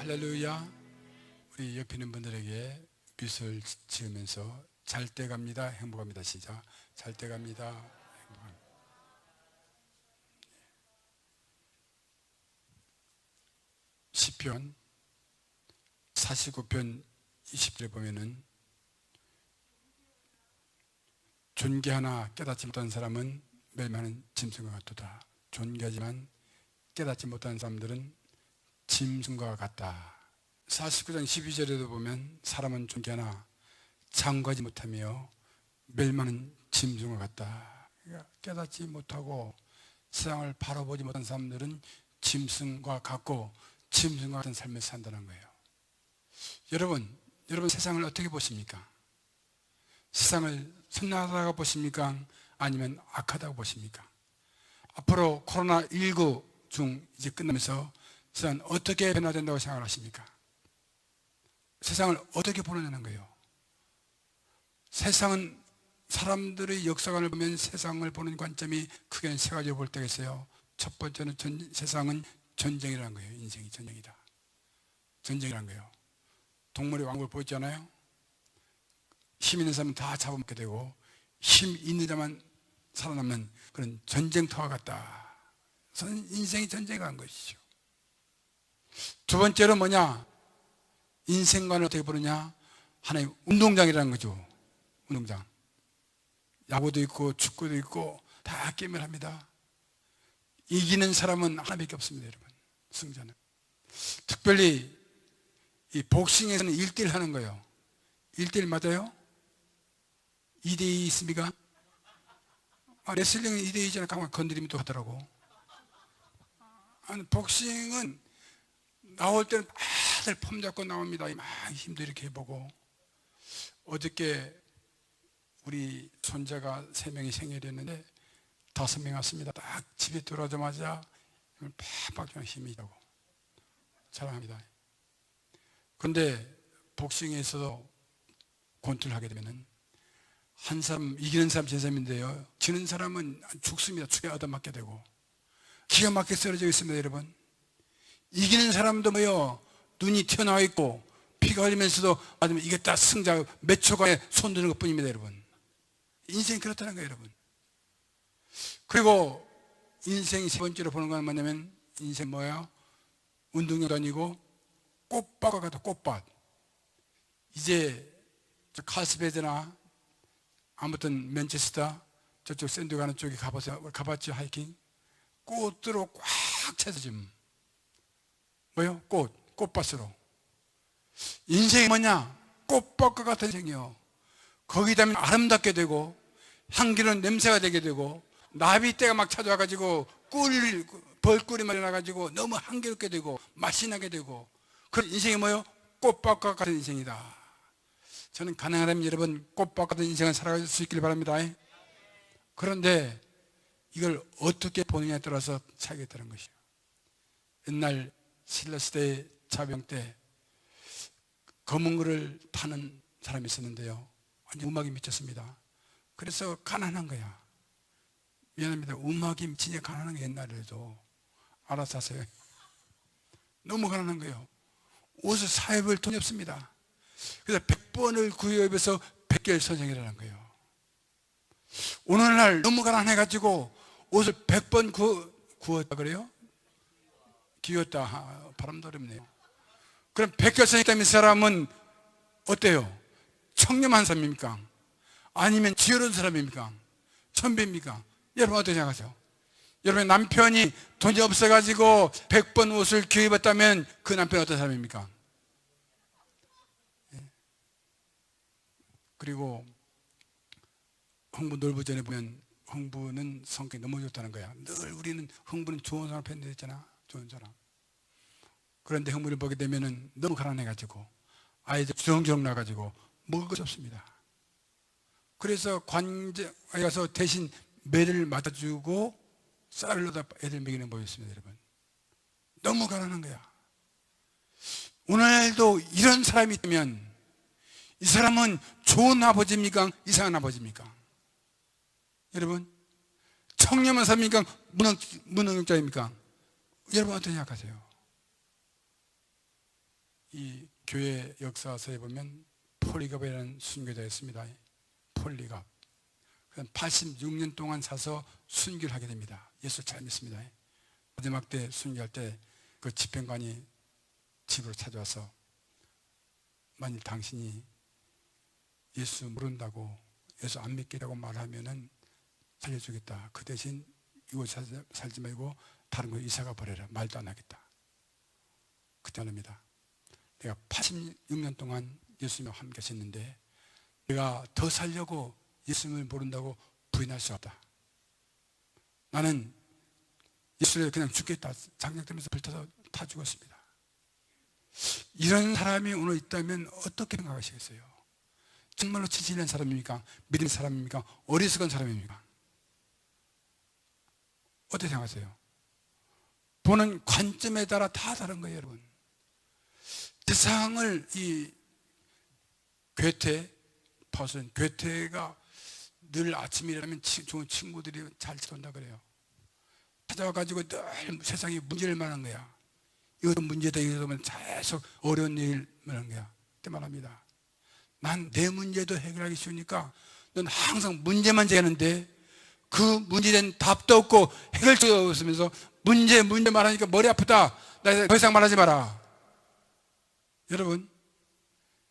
할렐루야. 우리 옆에 있는 분들에게 미술 지으면서 잘 때 갑니다, 행복합니다. 시작. 잘 때 갑니다, 행복합니다. 시편 49편 20절에 보면은 존귀하나 깨닫지 못한 사람은 멸망하는 짐승과 같도다. 존귀하지만 깨닫지 못한 사람들은 짐승과 같다. 49장 12절에도 보면 사람은 존귀하나 장구하지 못하며 멸망하는 짐승과 같다. 그러니까 깨닫지 못하고 세상을 바라보지 못한 사람들은 짐승과 같고 짐승과 같은 삶을 산다는 거예요. 여러분 세상을 어떻게 보십니까? 세상을 선하다고 보십니까? 아니면 악하다고 보십니까? 앞으로 코로나19 중 이제 끝나면서 세상은 어떻게 변화된다고 생각하십니까? 세상을 어떻게 보느냐는 거예요. 세상은 사람들의 역사관을 보면 세상을 보는 관점이 크게 세 가지로 볼 때가 있어요. 첫 번째는 세상은 전쟁이라는 거예요. 인생이 전쟁이다. 전쟁이라는 거예요. 동물의 왕국을 보였잖아요. 힘 있는 사람은 다 잡아먹게 되고 힘 있는 자만 살아남는 그런 전쟁터와 같다. 인생이 전쟁에 간 것이죠. 두 번째로 뭐냐? 인생관을 어떻게 보느냐? 하나의 운동장이라는 거죠. 운동장. 야구도 있고 축구도 있고 다 깨물합니다. 이기는 사람은 하나밖에 없습니다, 여러분. 승자는. 특별히 이 복싱에서는 1대1 하는 거예요. 1대1 맞아요? 2대2 있습니까? 레슬링은 2대2잖아요. 가만 건드리면 또 하더라고. 복싱은 나올 때는 다들 폼 잡고 나옵니다. 막 힘도 이렇게 해보고. 어저께 우리 손자가 3명이 생일이었는데 5명 왔습니다. 딱 집에 들어오자마자 팍팍 힘이 나고 자랑합니다. 그런데 복싱에서도 권투를 하게 되면은 한 사람, 이기는 사람 제3인데요. 지는 사람은 죽습니다. 축에 얻어맞게 되고. 기가 막히게 쓰러져 있습니다, 여러분. 이기는 사람도 뭐요? 눈이 튀어나와 있고, 피가 흘리면서도 맞으면 이겼다, 승자, 몇 초간에 손 드는 것 뿐입니다, 여러분. 인생이 그렇다는 거예요, 여러분. 그리고 인생 세 번째로 보는 건 뭐냐면, 인생 뭐야? 운동장도 아니고, 꽃밭과 같아, 꽃밭. 이제, 칼스베드나, 아무튼 맨체스터 저쪽 샌드 가는 쪽에 가봤죠? 하이킹. 꽃으로 꽉 차서 지금 뭐요? 꽃밭으로. 인생이 뭐냐? 꽃밭과 같은 인생이요. 거기다 아름답게 되고 향기로운 냄새가 되게 되고 나비떼가 막 찾아와가지고 벌꿀이 마련해가지고 너무 향기롭게 되고 맛이 나게 되고 그런 인생이 뭐요? 꽃밭과 같은 인생이다. 저는 가능하다면 여러분 꽃밭 같은 인생을 살아갈 수 있길 바랍니다. 그런데 이걸 어떻게 보느냐에 따라서 차이가 있다는 것이에요. 옛날 신라시대 자병 때 검은 거를 타는 사람이 있었는데요. 완전 음악이 미쳤습니다. 그래서 가난한 거야. 미안합니다. 음악이 진짜 가난한 게 옛날에도 알아서 하세요. 너무 가난한 거예요. 옷을 사입을 돈이 없습니다. 그래서 100번을 구여 입어서 100개를 선생이라는 거예요. 오늘날 너무 가난해가지고 옷을 100번 구웠다 그래요? 기웠다. 발음도 어렵네요. 그럼 100개를 선생했다면 이 사람은 어때요? 청렴한 사람입니까? 아니면 지혜로운 사람입니까? 천배입니까? 여러분 어떻게 생각하세요? 여러분 남편이 돈이 없어가지고 100번 옷을 기어 입었다면 그 남편은 어떤 사람입니까? 그리고 흥부 놀부전에 보면 흥부는 성격이 너무 좋다는 거야. 늘 우리는 흥부는 좋은 사람 팬들 있잖아. 좋은 사람. 그런데 흥부를 보게 되면은 너무 가난해가지고 아이들 주렁주렁 나가지고 먹을 것이 없습니다. 그래서 관제에 가서 대신 매를 맞아주고 쌀을 넣어다 애들 먹이는 법이었습니다, 여러분. 너무 가난한 거야. 오늘도 이런 사람이 있다면 이 사람은 좋은 아버지입니까? 이상한 아버지입니까? 여러분, 청렴한 사람입니까? 무능력자입니까? 여러분 어떻게 생각하세요? 이 교회 역사서에 보면 폴리갑이라는 순교자가 있습니다. 폴리갑. 86년 동안 사서 순교를 하게 됩니다. 예수 잘 믿습니다. 마지막 때 순교할 때 그 집행관이 집으로 찾아와서 만일 당신이 예수 모른다고 예수 안 믿겠다고 말하면은 살려주겠다. 그 대신 이곳에 살지 말고 다른 곳에 이사가 버려라. 말도 안 하겠다. 그때 합니다. 내가 86년 동안 예수님과 함께 하셨는데 내가 더 살려고 예수님을 모른다고 부인할 수 없다. 나는 예수를 그냥 죽겠다. 장작되면서 불타서 다 죽었습니다. 이런 사람이 오늘 있다면 어떻게 생각하시겠어요? 정말로 지질한 사람입니까? 믿음의 사람입니까? 어리석은 사람입니까? 어떻게 생각하세요? 보는 관점에 따라 다 다른 거예요, 여러분. 세상을 이 괴테, 파우스는 괴테가 늘 아침에 일어나면 좋은 친구들이 잘 지킨다 그래요. 찾아와가지고 늘 세상에 문제를 말하는 거야. 이것도 문제다, 이것도 계속 어려운 일을 말하는 거야. 그때 말합니다. 난 내 문제도 해결하기 쉬우니까 넌 항상 문제만 제기하는데 그 문제에 대한 답도 없고 해결책도 없으면서 문제 말하니까 머리 아프다. 나 더 이상 말하지 마라. 여러분,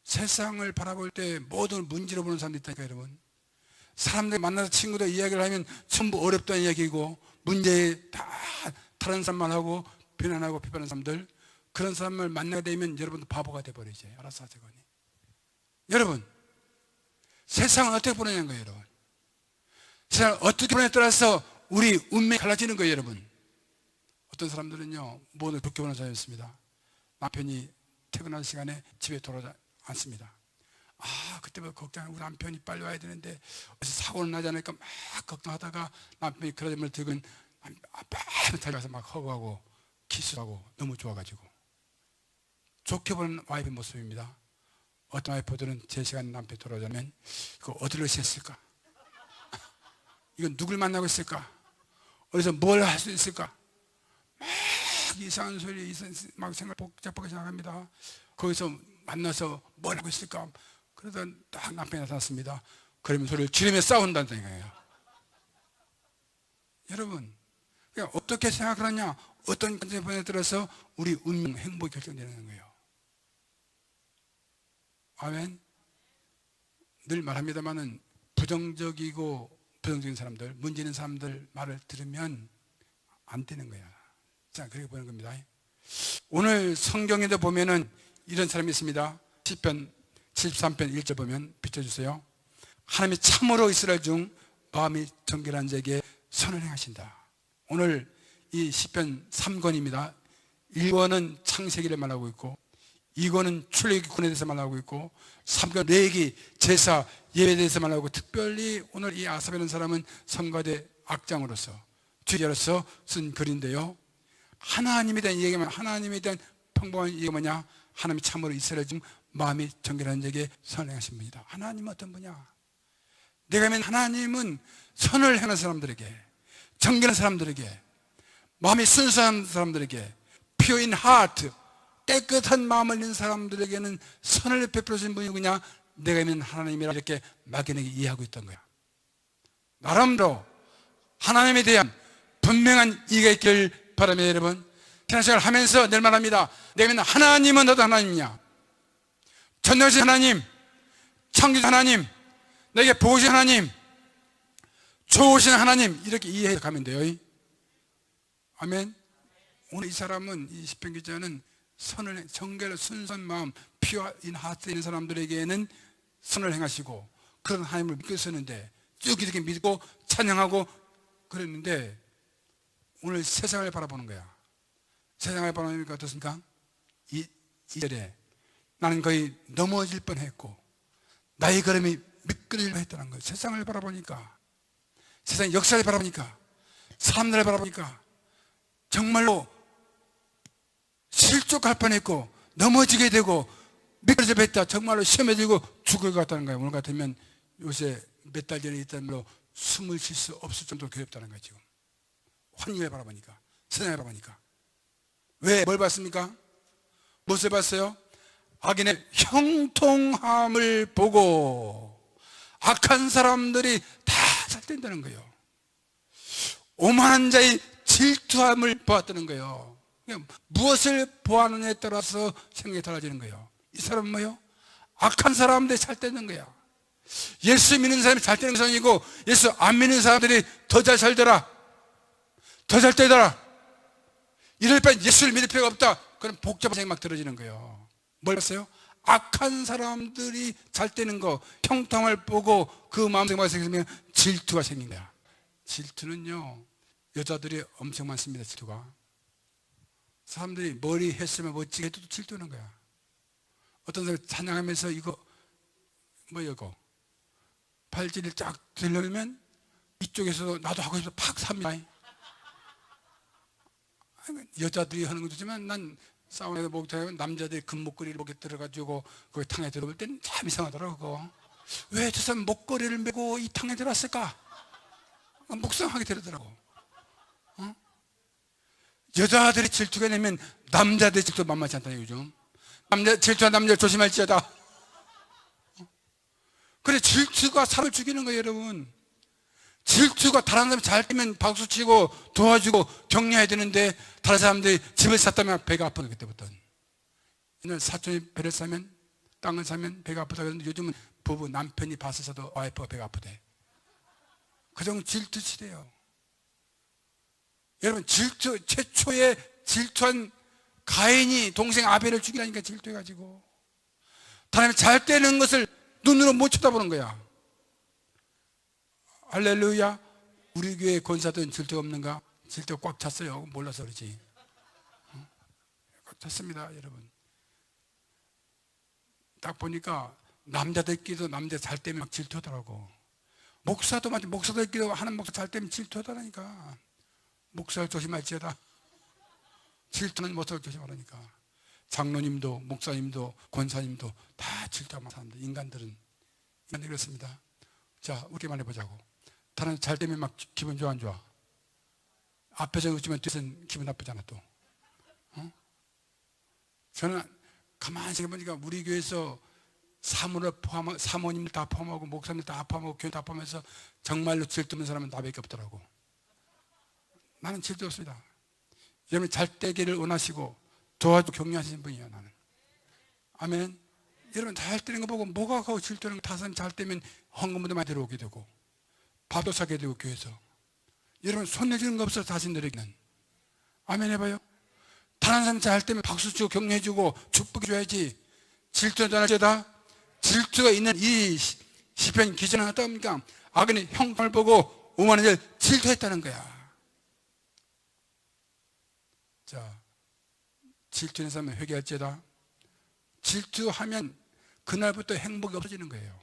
세상을 바라볼 때 모든 문제로 보는 사람들이 있다니까, 여러분. 사람들 만나서 친구들 이야기를 하면 전부 어렵다는 이야기고 문제에 다 다른 사람만 하고 비난하고 비판하는 사람들, 그런 사람을 만나게 되면 여러분도 바보가 돼버리지. 알아서 하자거니. 여러분, 세상을 어떻게 보느냐는 거예요, 여러분. 세상을 어떻게 보느냐에 따라서 우리 운명이 갈라지는 거예요, 여러분. 어떤 사람들은요, 모두 그렇게 보는 사람이었습니다. 남편이 퇴근할 시간에 집에 돌아오지 않습니다. 그때부터 걱정하고 우리 남편이 빨리 와야 되는데 어디서 사고는 나지 않을까 막 걱정하다가 남편이 그러점을 들은 빨리 달려가서 막 허구하고 키스하고 너무 좋아가지고 좋게 보는 와이프의 모습입니다. 어떤 와이프들은 제 시간에 남편이 돌아오자면 이거 어디로 샜을까? 이건 누굴 만나고 있을까? 어디서 뭘 할 수 있을까? 막 이상한 소리 막 생각 복잡하게 생각합니다. 거기서 만나서 뭘 하고 있을까? 그러다 딱 남편이 나타났습니다. 그러면 소리를 지르며 싸운다는 생각이에요. 여러분, 그러니까 어떻게 생각하느냐, 어떤 관점에 들어서 우리 운명, 행복이 결정되는 거예요. 아멘. 늘 말합니다만은 부정적인 사람들, 문제 있는 사람들 말을 들으면 안 되는 거야. 자, 그렇게 보는 겁니다. 오늘 성경에도 보면은 이런 사람이 있습니다. 시편 73편 1절 보면 비춰주세요. 하나님이 참으로 이스라엘 중 마음이 정결한 자에게 선을 행하신다. 오늘 이 시편 3권입니다. 1권은 창세기를 말하고 있고 2권은 출애굽기 군에 대해서 말하고 있고 3권 레위기 제사 예배에 대해서 말하고 특별히 오늘 이 아삽이라는 사람은 성가대 악장으로서 주제로서 쓴 글인데요. 하나님에 대한 얘기만 하나님에 대한 평범한 얘기가 뭐냐? 하나님이 참으로 이스라엘 중 마음이 정결한 자에게 선을 행하신 분이다. 하나님은 어떤 분이야? 내가 믿는 하나님은 선을 행하는 사람들에게, 정결한 사람들에게, 마음이 순수한 사람들에게, pure in heart, 깨끗한 마음을 있는 사람들에게는 선을 베풀어 주신 분이 누구냐? 내가 믿는 하나님이라 이렇게 막연하게 이해하고 있던 거야. 나름대로 하나님에 대한 분명한 이해가 있기를 바라며 여러분, 신앙생활을 하면서 늘 말합니다. 내가 믿는 하나님은 어떤 하나님이냐? 전능하신 하나님, 창조주 하나님, 내게 보호신 하나님, 좋으신 하나님, 이렇게 이해해 가면 돼요. 아멘. 오늘 이 사람은, 이 시편 기자는 선을, 정결, 순수한 마음, pure in heart 있는 사람들에게는 선을 행하시고 그런 하나님을 믿고 있었는데 쭉 이렇게 믿고 찬양하고 그랬는데 오늘 세상을 바라보는 거야. 세상을 바라보니까 어떻습니까? 이 절에 나는 거의 넘어질 뻔했고 나의 걸음이 미끄러질 뻔했다는 거예요. 세상을 바라보니까, 세상의 역사를 바라보니까, 사람들을 바라보니까 정말로 실족할 뻔했고 넘어지게 되고 미끄러질 뻔했다. 정말로 시험에 들고 죽을 것 같다는 거예요. 오늘 같으면 요새 몇 달 전에 있던 걸로 숨을 쉴 수 없을 정도로 괴롭다는 거예요. 지금 환경을 바라보니까, 세상을 바라보니까. 왜? 뭘 봤습니까? 무엇을 봤어요? 악인의 형통함을 보고 악한 사람들이 다 잘 된다는 거예요. 오만한 자의 질투함을 보았다는 거예요. 무엇을 보았느냐에 따라서 생각이 달라지는 거예요. 이 사람은 뭐예요? 악한 사람들이 잘 되는 거야. 예수 믿는 사람이 잘 되는 사람이고 예수 안 믿는 사람들이 더 잘 살더라, 더 잘 되더라, 이럴 바엔 예수를 믿을 필요가 없다. 그런 복잡한 생각 막 들어지는 거예요. 뭘 봤어요? 악한 사람들이 잘 되는 거, 형통함을 보고 그 마음속에 생기면 질투가 생긴 거야. 질투는요, 여자들이 엄청 많습니다. 질투가. 사람들이 머리 했으면 멋지게 해도 질투하는 거야. 어떤 사람이 찬양하면서 이거 뭐야 이거 팔찌를 쫙 들려면 이쪽에서도 나도 하고 싶어서 팍 삽니다. 여자들이 하는 거지만 난 사우나에서 목욕하면 남자들이 금목걸이를 목에 들어가지고 거기 탕에 들어올 때는 참 이상하더라고. 왜 저 사람 목걸이를 메고 이 탕에 들어왔을까? 묵상하게 되더라고. 여자들이 질투가 내면 남자들이 질투 만만치 않다 요즘. 남자 질투한 남자 조심할지어다. 그래, 질투가 사람을 죽이는 거예요, 여러분. 질투가 다른 사람이 잘 되면 박수치고 도와주고 격려해야 되는데 다른 사람들이 집을 샀다면 배가 아프다. 그때부터는 옛날 사촌이 배를 사면, 땅을 사면 배가 아프다 그랬는데 요즘은 부부 남편이 밭을 사도 와이프가 배가 아프대. 그 정도 질투 시대예요. 여러분, 질투, 최초의 질투한 가인이 동생 아벨을 죽이라니까 질투해가지고 사람이 잘 되는 것을 눈으로 못 쳐다보는 거야. 할렐루야. 우리 교회 권사들은 질투가 없는가? 질투가 꽉 찼어요. 몰라서 그러지. 꽉 찼습니다, 여러분. 딱 보니까 남자들끼리도 남자 잘 때면 막 질투하더라고. 목사도 마치 목사들끼리도 하는 목사 잘 때면 질투하더라니까. 목사를 조심할지어다. 질투는 목사를 조심하라니까. 장로님도 목사님도 권사님도 다 질투하는 사람들. 인간들이 그렇습니다. 자, 우리 말해보자고. 다른 잘 되면 막 기분 좋아 안 좋아? 앞에서 웃지만 뒤에서는 기분 나쁘잖아 또. 저는 가만히 생각해보니까 우리 교회에서 사모를 포함하고 사모님들 다 포함하고 목사님들 다 포함하고 교회 다 포함해서 정말로 질투하는 사람은 나밖에 없더라고. 나는 질투 없습니다. 여러분 잘 되기를 원하시고 도와주고 격려하시는 분이에요, 나는. 아멘. 여러분 잘 되는 거 보고 뭐가 하고 질투하는 거, 다른 사람 잘 되면 헌금도 많이 들어오게 되고 밥도 사게 되고 교회에서. 여러분 손 내주는 거 없어 자신들에게는. 아멘 해봐요. 다른 사람 잘 되면 박수 치고 격려해주고 축복해 줘야지. 질투하지 않을지어다. 질투가 있는 이 시편 기전은 어떠합니까? 악인의 형통을 보고 오만한 자를 질투했다는 거야. 자, 질투하는 사람은 회개할지어다. 질투하면 그날부터 행복이 없어지는 거예요.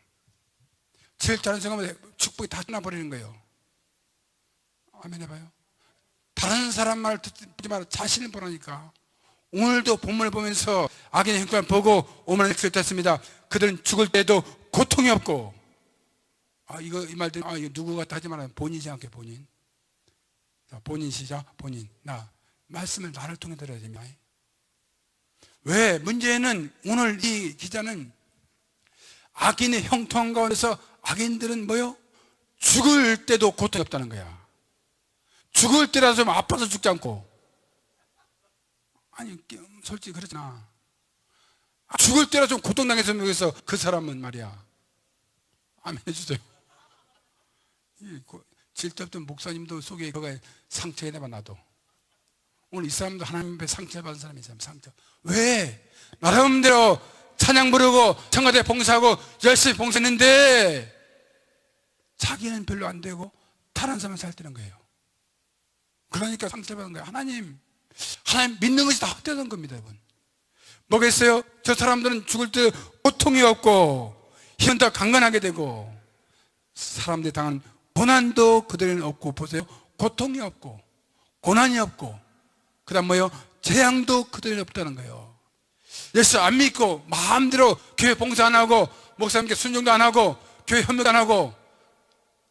질투하는 순간 축복이 다 떠나버리는 거예요. 아멘 해봐요. 다른 사람 말 듣지 말고 자신을 보라니까. 오늘도 본문을 보면서 악인의 형통을 보고 오만한 자를 질투했습니다. 그들은 죽을 때도 고통이 없고. 이거 이 말들 이거 누구 같다 하지 말아요. 본인 생각해, 본인. 자, 본인 시작. 본인. 나 말씀을 나를 통해 들어야 됩니다. 왜? 문제는 오늘 이 기자는 악인의 형통 가운데서 악인들은 뭐요? 죽을 때도 고통이 없다는 거야. 죽을 때라도 좀 아파서 죽지 않고. 아니 솔직히 그렇잖아. 죽을 때라도 좀 고통당했으면 좋겠어. 그 사람은 말이야. 아멘 해주세요. 질투 없던 목사님도 속에 그가 상처에 내봐 놔도. 오늘 이 사람도 하나님 앞에 상처받은 사람이 있어요. 상처. 왜? 나름대로 찬양 부르고 청와대 봉사하고 열심히 봉사했는데 자기는 별로 안 되고 다른 사람은 잘 되는 거예요. 그러니까 상처받은 거예요. 하나님 믿는 것이 다 헛되던 겁니다, 여러분. 뭐겠어요? 저 사람들은 죽을 때 고통이 없고 힘은 더 강건하게 되고 사람들이 당한 고난도 그들에는 없고, 보세요. 고통이 없고 고난이 없고 그 다음 뭐요? 재앙도 그들에는 없다는 거예요. 예수 안 믿고 마음대로 교회 봉사 안 하고 목사님께 순종도 안 하고 교회 협력도 안 하고,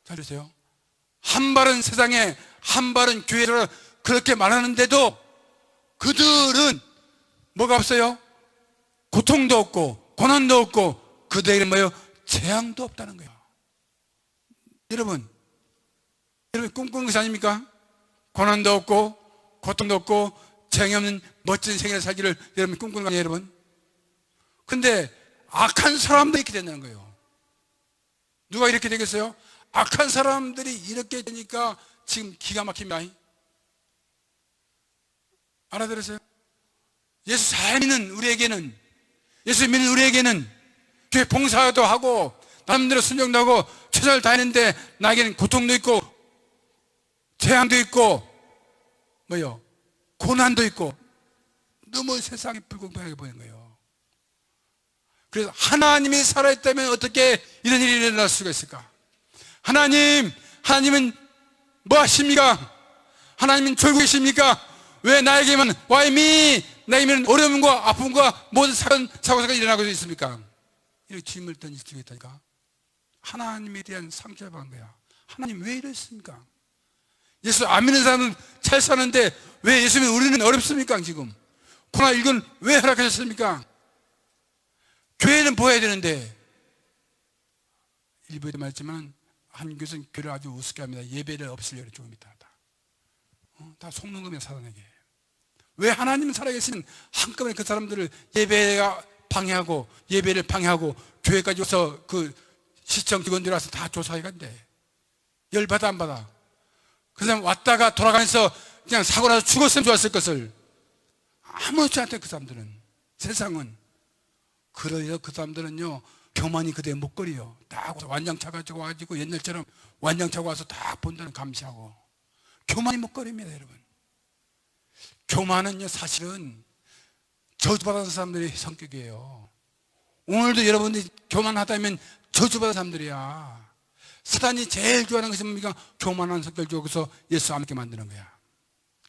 잘 보세요. 한 발은 세상에 한 발은 교회로 그렇게 말하는데도 그들은 뭐가 없어요? 고통도 없고 고난도 없고 그들에게 뭐예요? 재앙도 없다는 거예요. 여러분 꿈꾸는 것이 아닙니까? 고난도 없고 고통도 없고 재앙이 없는 멋진 생애를 살기를 여러분 꿈꾸는 거 아니에요, 여러분? 근데 악한 사람들이 이렇게 된다는 거예요. 누가 이렇게 되겠어요? 악한 사람들이 이렇게 되니까 지금 기가 막힙니다. 알아들으세요? 예수 잘 믿는 우리에게는, 예수 믿는 우리에게는 교회 봉사도 하고 나름대로 순종도 하고 최선을 다했는데 나에게는 고통도 있고 재앙도 있고 뭐요? 고난도 있고 너무 세상이 불공평하게 보이는 거예요. 그래서 하나님이 살아있다면 어떻게 이런 일이 일어날 수가 있을까? 하나님은 뭐 하십니까? 하나님은 졸고 계십니까? 왜 나에게만 Why me? 나에게만 어려움과 아픔과 모든 사고가 일어나고 있습니까? 이렇게 질문을 던질 수 있다니까. 하나님에 대한 상처를 받은 거야. 하나님 왜 이랬습니까? 예수 안 믿는 사람은 잘 사는데 왜 예수 믿는 우리는 어렵습니까? 지금 코로나19는 왜 허락하셨습니까? 교회는 보여야 되는데, 일부에도 말했지만 한교회는 교회를 아주 우습게 합니다. 예배를 없애려고 조금 있다. 다 속는 겁니다, 사단에게. 왜 하나님은 살아계시면 한꺼번에 그 사람들을 예배가 방해하고 예배를 방해하고 교회까지 와서 그 시청 직원들 와서 다 조사해 간대. 열받아 안 받아? 그 사람 왔다가 돌아가면서 그냥 사고 나서 죽었으면 좋았을 것을 아무렇지 않대. 그 사람들은, 세상은. 그래서 그 사람들은요 교만이 그대의 목걸이요. 딱 완장차 가지고 와가지고 옛날처럼 완장차 와서 딱 본다는 감시하고. 교만이 목걸이입니다, 여러분. 교만은요 사실은 저주받은 사람들의 성격이에요. 오늘도 여러분들이 교만하다면 저주받은 사람들이야. 사단이 제일 좋아하는 것이 뭡니까? 교만한 성격을 주고서 예수 안 믿게 만드는 거야.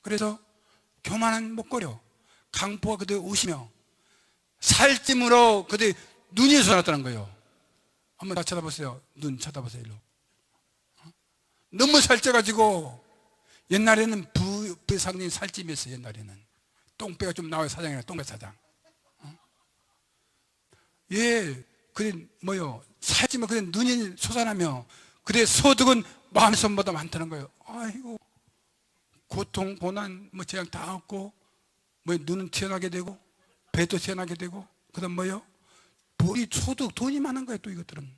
그래서 교만한 목걸이요. 강포가 그들 오시며 살찜으로 그들 눈이 솟았다는 거예요. 한번 다 쳐다보세요. 눈 쳐다보세요. 일로. 너무 살쪄가지고 옛날에는 부상님 살찜이었어요. 옛날에는 똥배가 좀 나와요. 사장이나 똥배 사장. 예, 그래 뭐요? 살찌면 그래 눈이 솟아나며 그래 소득은 마음의 손보다 많다는 거예요. 아이고 고통, 고난, 뭐 재앙 다 얻고 뭐 눈은 튀어나게 되고 배도 튀어나게 되고 그다음 뭐요? 이 소득 돈이 많은 거예요. 또 이것들은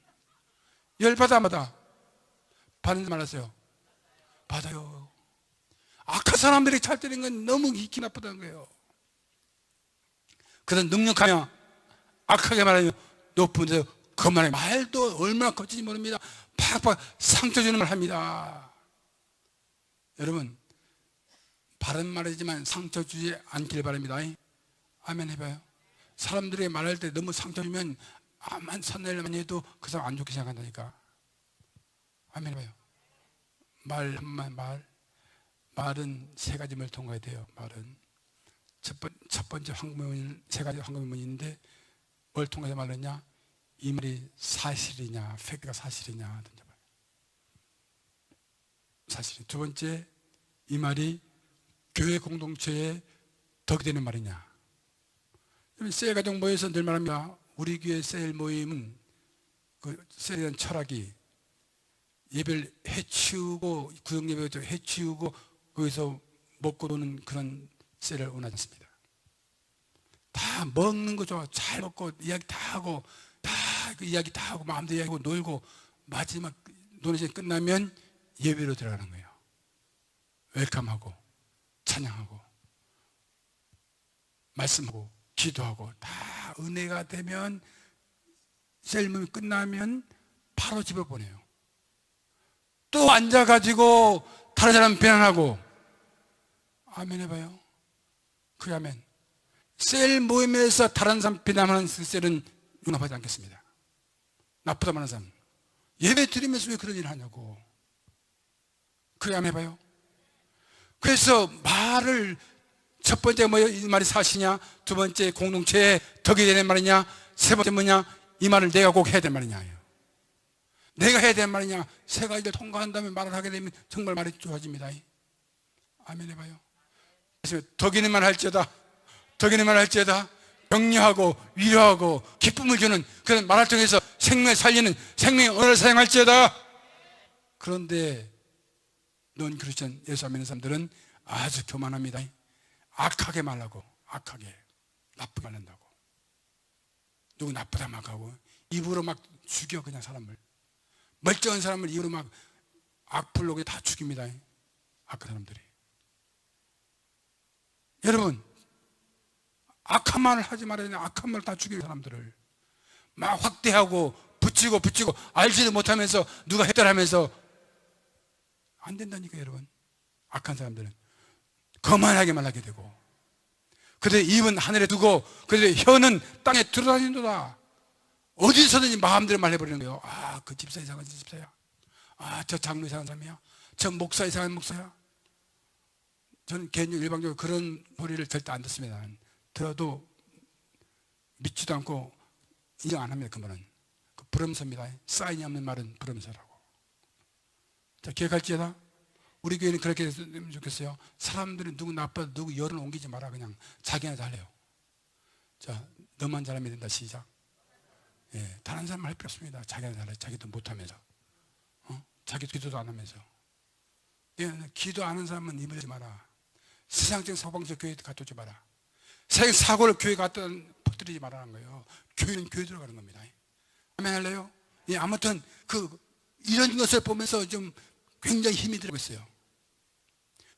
열받아 마다 받는지 말았어요. 받아요. 악한 사람들이 잘 때리는 건 너무 기분 나쁘다는 거예요. 그래서 능력하며 악하게 말하며 높은 데서 그만해. 말도 얼마나 거칠지 모릅니다. 팍팍 상처 주는 말 합니다. 여러분 바른 말이지만 상처 주지 않길 바랍니다. 아멘 해봐요. 사람들이 말할 때 너무 상처 주면 아만 선을 많이 해도 그 사람 안 좋게 생각한다니까. 아멘 해봐요. 말은 세 가지 말 통과해야 돼요. 말은 첫 번째 황금문, 세 가지 황금문이 있는데 뭘 통해서 말했냐? 이 말이 사실이냐, 팩트가 사실이냐. 사실. 두 번째, 이 말이 교회 공동체에 덕이 되는 말이냐. 셀 가정 모여서 늘 말합니다. 우리 교회 셀 모임은 그 셀에 대한 철학이 예배를 해치우고 구역 예배를 해치우고 거기서 먹고 노는 그런 셀을 원하지 않습니다. 다 먹는 거 좋아. 잘 먹고 이야기 다 하고 다 그 이야기 다 하고 마음대로 이야기하고 놀고 마지막 노는 시간 끝나면 예배로 들어가는 거예요. 웰컴하고 찬양하고 말씀하고 기도하고 다 은혜가 되면 셀문이 끝나면 바로 집에 보내요. 또 앉아가지고 다른 사람 비난하고. 아멘 해봐요. 그래 아멘. 셀 모임에서 다른 사람 비난하는 셀은 용납하지 않겠습니다. 나쁘다 말하는 사람 예배 드리면서 왜 그런 일을 하냐고. 그래 아멘 해봐요. 그래서 말을 첫 번째 뭐예요? 이 말이 사실이냐? 두 번째 공동체에 덕이 되는 말이냐? 세 번째 뭐냐? 이 말을 내가 꼭 해야 될 말이냐? 내가 해야 될 말이냐? 세 가지를 통과한 다음에 말을 하게 되면 정말 말이 좋아집니다. 아멘 해봐요. 그래서 덕이는 말 할지어다, 덕이는 말 할지어다, 격려하고 위로하고 기쁨을 주는 그런 말을 통해서 생명을 살리는 생명의 언어를 사용할지어다. 그런데 넌 크리스천 예수 안 믿는 사람들은 아주 교만합니다. 악하게 말하고 악하게 나쁘게 말한다고, 누구 나쁘다 막 하고 입으로 막 죽여. 그냥 사람을, 멀쩡한 사람을 입으로 막 악플로 다 죽입니다. 악한 사람들이. 여러분, 악한 말을 하지 말아야 되는, 악한 말을 다 죽이는 사람들을 막 확대하고 붙이고 알지도 못하면서 누가 했더라면서 안 된다니까. 여러분, 악한 사람들은 거만하게 말하게 되고, 그들의 입은 하늘에 두고 그들의 혀는 땅에 들어다니는도다. 어디서든지 마음대로 말해버리는 거예요. 아, 그 집사 이상한 집사야. 아, 저 장로 이상한 사람이야. 저 목사 이상한 목사야. 저는 개인적으로 일방적으로 그런 소리를 절대 안 듣습니다. 들어도 믿지도 않고 인정 안 합니다. 그 말은 그 부름서입니다. 사인이 없는 말은 부름서라고. 자, 기억할지어다. 우리 교회는 그렇게 했으면 좋겠어요. 사람들은 누구 나빠도 누구 열은 옮기지 마라. 그냥 자기나 잘해요. 자, 너만 잘하면 된다. 시작. 예, 다른 사람 할 필요 없습니다. 자기나 잘해. 자기도 못하면서, 자기도 기도도 안 하면서. 예, 기도 안 하는 사람은 입을 열지 마라. 세상적인 사고방식 교회에 갖다 오지 마라. 세상 사고를 교회에 갖다 퍼뜨리지 말라는 거예요. 교회는 교회 들어가는 겁니다. 아멘 할래요? 예, 아무튼 이런 것을 보면서 좀 굉장히 힘이 들고 있어요.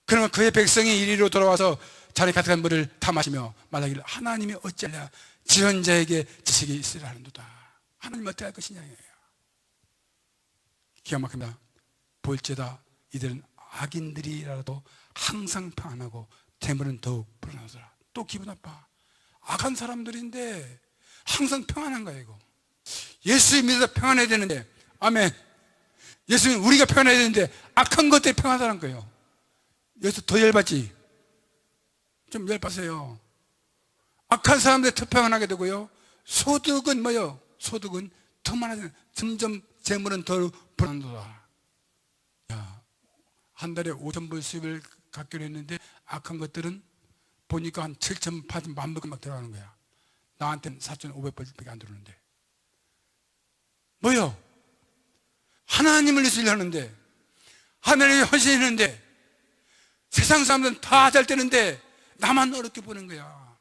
그러면 그의 백성이 이리로 돌아와서 자리 가득한 물을 다 마시며 말하기를 하나님이 어찌하랴 지은 자에게 지식이 있으라 하는도다. 하나님 어떻게 할 것이냐. 기가 막힙니다. 볼지어다 이들은 악인들이라도 항상 평안하고 태물은 더욱 불안하더라. 또 기분 나빠. 악한 사람들인데 항상 평안한 거예요. 이거 예수 믿어서 평안해야 되는데, 아멘. 예수님 우리가 평안해야 되는데 악한 것들이 평안하다는 거예요. 여기서 더 열받지? 좀 열받으세요. 악한 사람들이 더 평안하게 되고요, 소득은 뭐요? 소득은 더 많아지는, 점점 재물은 더 불안하다. 한 달에 5,000불 수입을 갖기로 했는데 악한 것들은 보니까 한 7,000, 8,000, 10,000불 막 들어가는 거야. 나한테는 4,500불밖에 안 들어오는데. 뭐요? 하나님을 위해서 일하는데, 하나님을 헌신했는데, 세상 사람들은 다 잘 되는데 나만 어렵게 보는 거야.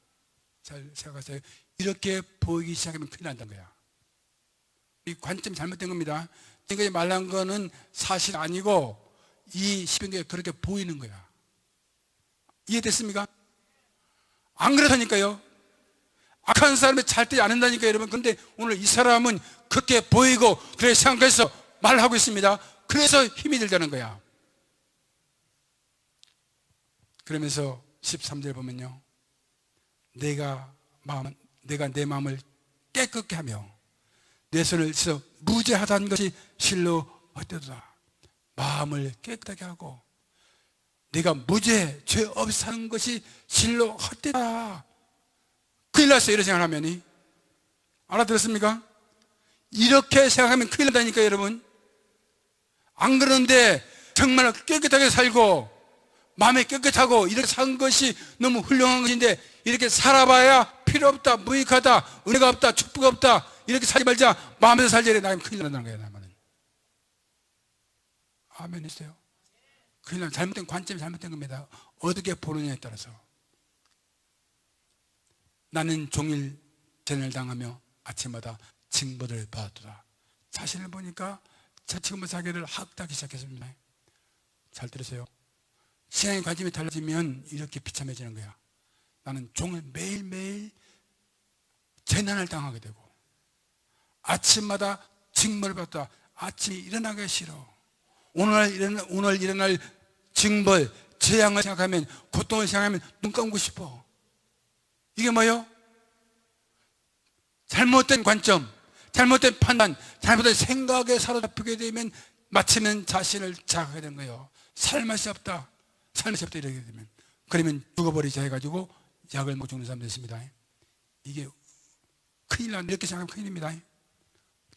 잘 생각하세요. 이렇게 보이기 시작하면 큰일 난다는 거야. 이 관점이 잘못된 겁니다. 지금까지 말한 거는 사실 아니고 이 시편에 그렇게 보이는 거야. 이해됐습니까? 안 그렇다니까요. 악한 사람이 잘 되지 않는다니까요, 여러분. 그런데 오늘 이 사람은 그렇게 보이고 그렇게 생각해서 말하고 있습니다. 그래서 힘이 들다는 거야. 그러면서 13절 보면요, 내가 내 마음을 깨끗게 하며 내 손을 씻어 무죄하다는 것이 실로 헛되도다. 마음을 깨끗하게 하고 내가 무죄, 죄 없이 사는 것이 실로 헛되다. 큰일 났어요, 이런 생각하면. 알아들었습니까? 이렇게 생각하면 큰일 난다니까요, 여러분. 안 그러는데 정말 깨끗하게 살고 마음이 깨끗하고 이렇게 산 것이 너무 훌륭한 것인데, 이렇게 살아봐야 필요 없다, 무익하다, 은혜가 없다, 축복 없다, 이렇게 살지 말자, 마음에서 살자, 나면 큰일 난다는 거예요. 나만은. 아멘 있어요? 큰일 나면 잘못된 관점이 잘못된 겁니다. 어떻게 보느냐에 따라서. 나는 종일 재난을 당하며 아침마다 징벌을 받았도다. 자신을 보니까 지금은 자기를 학대하기 시작했습니다. 잘 들으세요. 신앙의 관점이 달라지면 이렇게 비참해지는 거야. 나는 종일 매일매일 재난을 당하게 되고 아침마다 징벌을 받다. 아침이 일어나기가 싫어. 오늘 일어날 징벌, 재앙을 생각하면, 고통을 생각하면 눈 감고 싶어. 이게 뭐예요? 잘못된 관점, 잘못된 판단, 잘못된 생각에 사로잡히게 되면 마치면 자신을 자각하게 되는 거예요. 살맛이 없다, 살맛이 없다 이렇게 되면, 그러면 죽어버리자 해가지고 약을 먹고 죽는 사람도 있습니다. 이게 큰일 난다. 이렇게 생각하면 큰일입니다.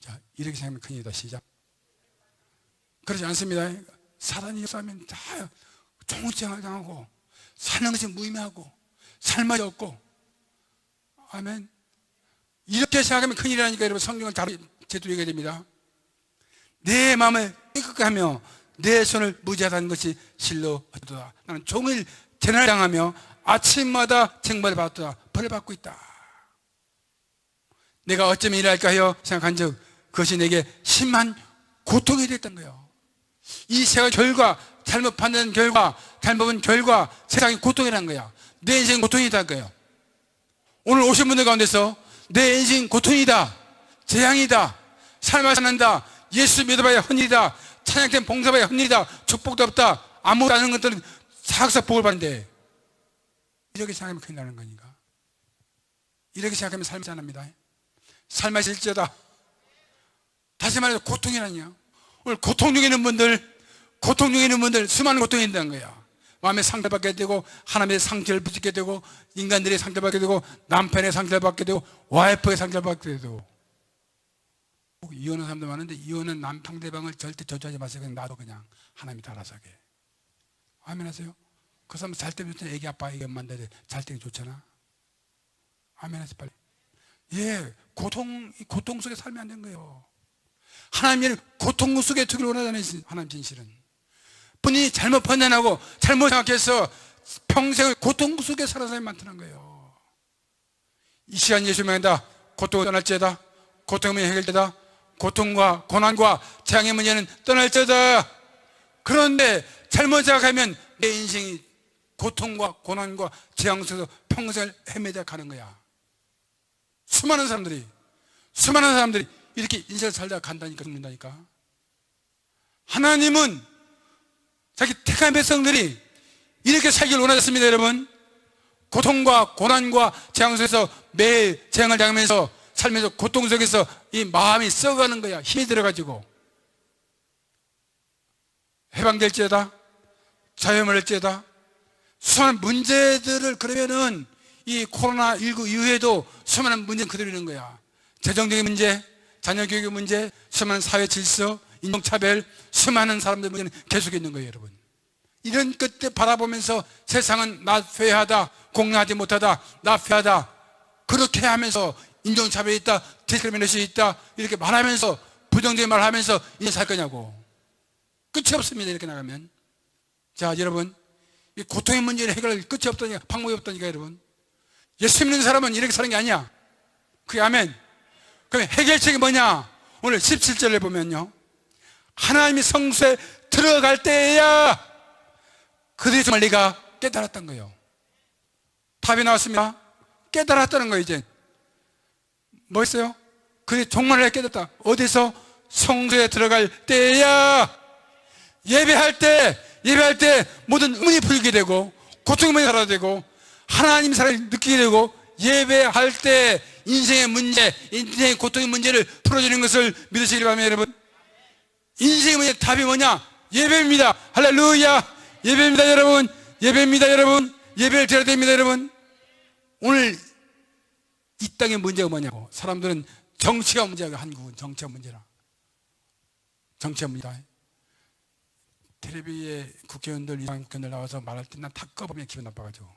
자, 이렇게 생각하면 큰일이다. 시작. 그렇지 않습니다. 사단이 역사하면 다 종생활 당하고 사는 것이 무의미하고 살맛이 없고 아멘. 이렇게 생각하면 큰일이라니까 여러분. 성경을 잘 제대로 읽어야 됩니다. 내 마음을 깨끗하게 하며 내 손을 무지하다는 것이 실로 얻도다. 나는 종일 재난을 당하며 아침마다 쟁벌을 받았다. 벌을 받고 있다. 내가 어쩌면 일할까 하여 생각한 적 그것이 내게 심한 고통이 됐던 거예요. 이 세상 결과, 잘못 판단한 결과, 잘못 본 결과, 세상이 고통이라는 거야. 내 인생 고통이다 거예요. 오늘 오신 분들 가운데서 내 인생 고통이다, 재앙이다, 삶을 산다, 예수 믿어봐야 헌일이다, 찬양된 봉사봐야 헌일이다, 축복도 없다, 아무것도 안 하는 것들은 사학사 복을 받는데, 이렇게 생각하면 큰일 나는 거니까. 이렇게 생각하면 삶이 안 합니다. 삶의 실제다. 다시 말해서 고통이라니요. 오늘 고통 중에 있는 분들, 수많은 고통이 있다는 거야. 마음의 상처를 받게 되고, 하나님의 상처를 붙이게 되고, 인간들의 상처를 받게 되고, 남편의 상처를 받게 되고, 와이프의 상처를 받게 되고. 이혼한 사람도 많은데, 이혼은 상대방을 절대 저주하지 마세요. 그냥 놔도 그냥 하나님이 다 알아서 하게. 아멘 하세요? 그 사람 잘 때면 좋잖아. 애기 아빠, 애기 엄마인데 잘 때면 좋잖아. 아멘 하세요, 빨리. 예, 고통 속에 살면 안 되는 거예요. 하나님이 고통 속에 두기를 원하잖아요. 하나님 진실은 본인이 잘못 판단하고 잘못 생각해서 평생을 고통 속에 살아서 사람이 많다는 거예요. 이 시간 예수 명한다. 고통을 떠날지어다. 고통이 해결되다. 고통과 고난과 재앙의 문제는 떠날지어다. 그런데 잘못 생각하면 내 인생이 고통과 고난과 재앙 속에서 평생을 헤매다 가는 거야. 수많은 사람들이 이렇게 인생을 살다가 간다니까, 죽는다니까. 하나님은 자기 택한 백성들이 이렇게 살기를 원하셨습니다, 여러분. 고통과 고난과 재앙 속에서 매일 재앙을 당하면서 살면서 고통 속에서 이 마음이 썩어가는 거야. 힘이 들어가지고. 해방될지어다, 자유함을 할지어다. 수많은 문제들을, 그러면은 이 코로나19 이후에도 수많은 문제는 그대로 있는 거야. 재정적인 문제, 자녀 교육의 문제, 수많은 사회 질서, 인종차별, 수많은 사람들의 문제는 계속 있는 거예요, 여러분. 이런 것들 바라보면서 세상은 나 회하다, 공평하지 못하다, 나 회하다, 그렇게 하면서 인종차별이 있다, 디스크리미네이션이 있다, 이렇게 말하면서 부정적인 말을 하면서 이제 살 거냐고. 끝이 없습니다, 이렇게 나가면. 자, 여러분, 이 고통의 문제를 해결할 끝이 없다니까, 방법이 없다니까, 여러분. 예수 믿는 사람은 이렇게 사는 게 아니야. 그게 아멘. 그럼 해결책이 뭐냐? 오늘 17절을 보면요, 하나님이 성소에 들어갈 때야 그들이 정말 네가 깨달았던 거예요. 답이 나왔습니다. 깨달았다는 거예요. 이제 뭐 했어요? 그들이 정말 깨달았다. 어디서? 성소에 들어갈 때야. 예배할 때 모든 의문이 풀리게 되고, 고통이 사라지고, 하나님 사랑을 느끼게 되고, 예배할 때 인생의 문제, 인생의 고통의 문제를 풀어주는 것을 믿으시기 바랍니다, 여러분. 인생의 문제 답이 뭐냐? 예배입니다. 할렐루야. 예배입니다, 여러분. 예배입니다, 여러분. 예배를 드려야 됩니다, 여러분. 오늘 이 땅의 문제가 뭐냐고. 사람들은 정치가 문제야. 한국은 정치가 문제라. 정치가 문제다. 텔레비에 국회의원들, 이상 국회의원들 나와서 말할 때 난 탁 꺼보면 기분 나빠가지고,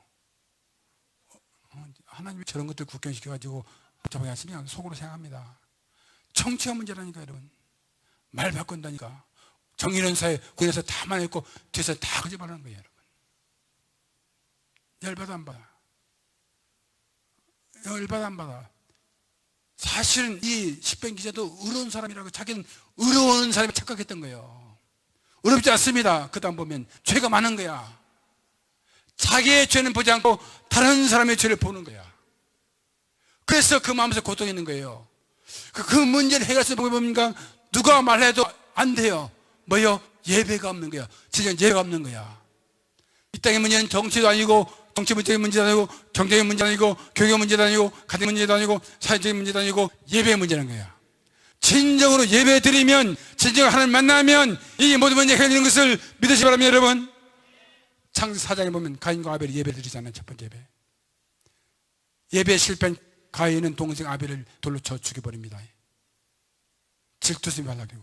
하나님이 저런 것들 국회의원 시켜가지고 복잡하게 하시면 속으로 생각합니다. 정치가 문제라니까, 여러분. 말 바꾼다니까. 정의로운 사회 군에서 다 말했고 뒤에서 다 거짓말하는 거예요, 여러분. 열받아 안 받아? 열받아 안 받아? 사실은 이 십변 기자도 의로운 사람이라고 자기는 의로운 사람이 착각했던 거예요. 의롭지 않습니다. 그 다음 보면 죄가 많은 거야. 자기의 죄는 보지 않고 다른 사람의 죄를 보는 거야. 그래서 그 마음에서 고통이 있는 거예요. 그 문제를 해결할 수 있는 방법이 뭡니까? 누가 말해도 안 돼요. 뭐요? 예배가 없는 거야. 진짜 예배가 없는 거야. 이 땅의 문제는 정치도 아니고, 정치 문제의 문제도 아니고, 경제의 문제도 아니고, 교육의 문제도 아니고, 가정 문제도 아니고, 사회적인 문제도 아니고, 예배의 문제라는 거야. 진정으로 예배 드리면, 진정으로 하나님 만나면 이 모든 문제 해결되는 것을 믿으시기 바랍니다, 여러분. 창세기 4장에 보면 가인과 아벨이 예배 드리잖아요. 첫 번째 예배. 예배에 실패한 가인은 동생 아벨을 돌로 쳐 죽여버립니다. 질투심이 발라되고.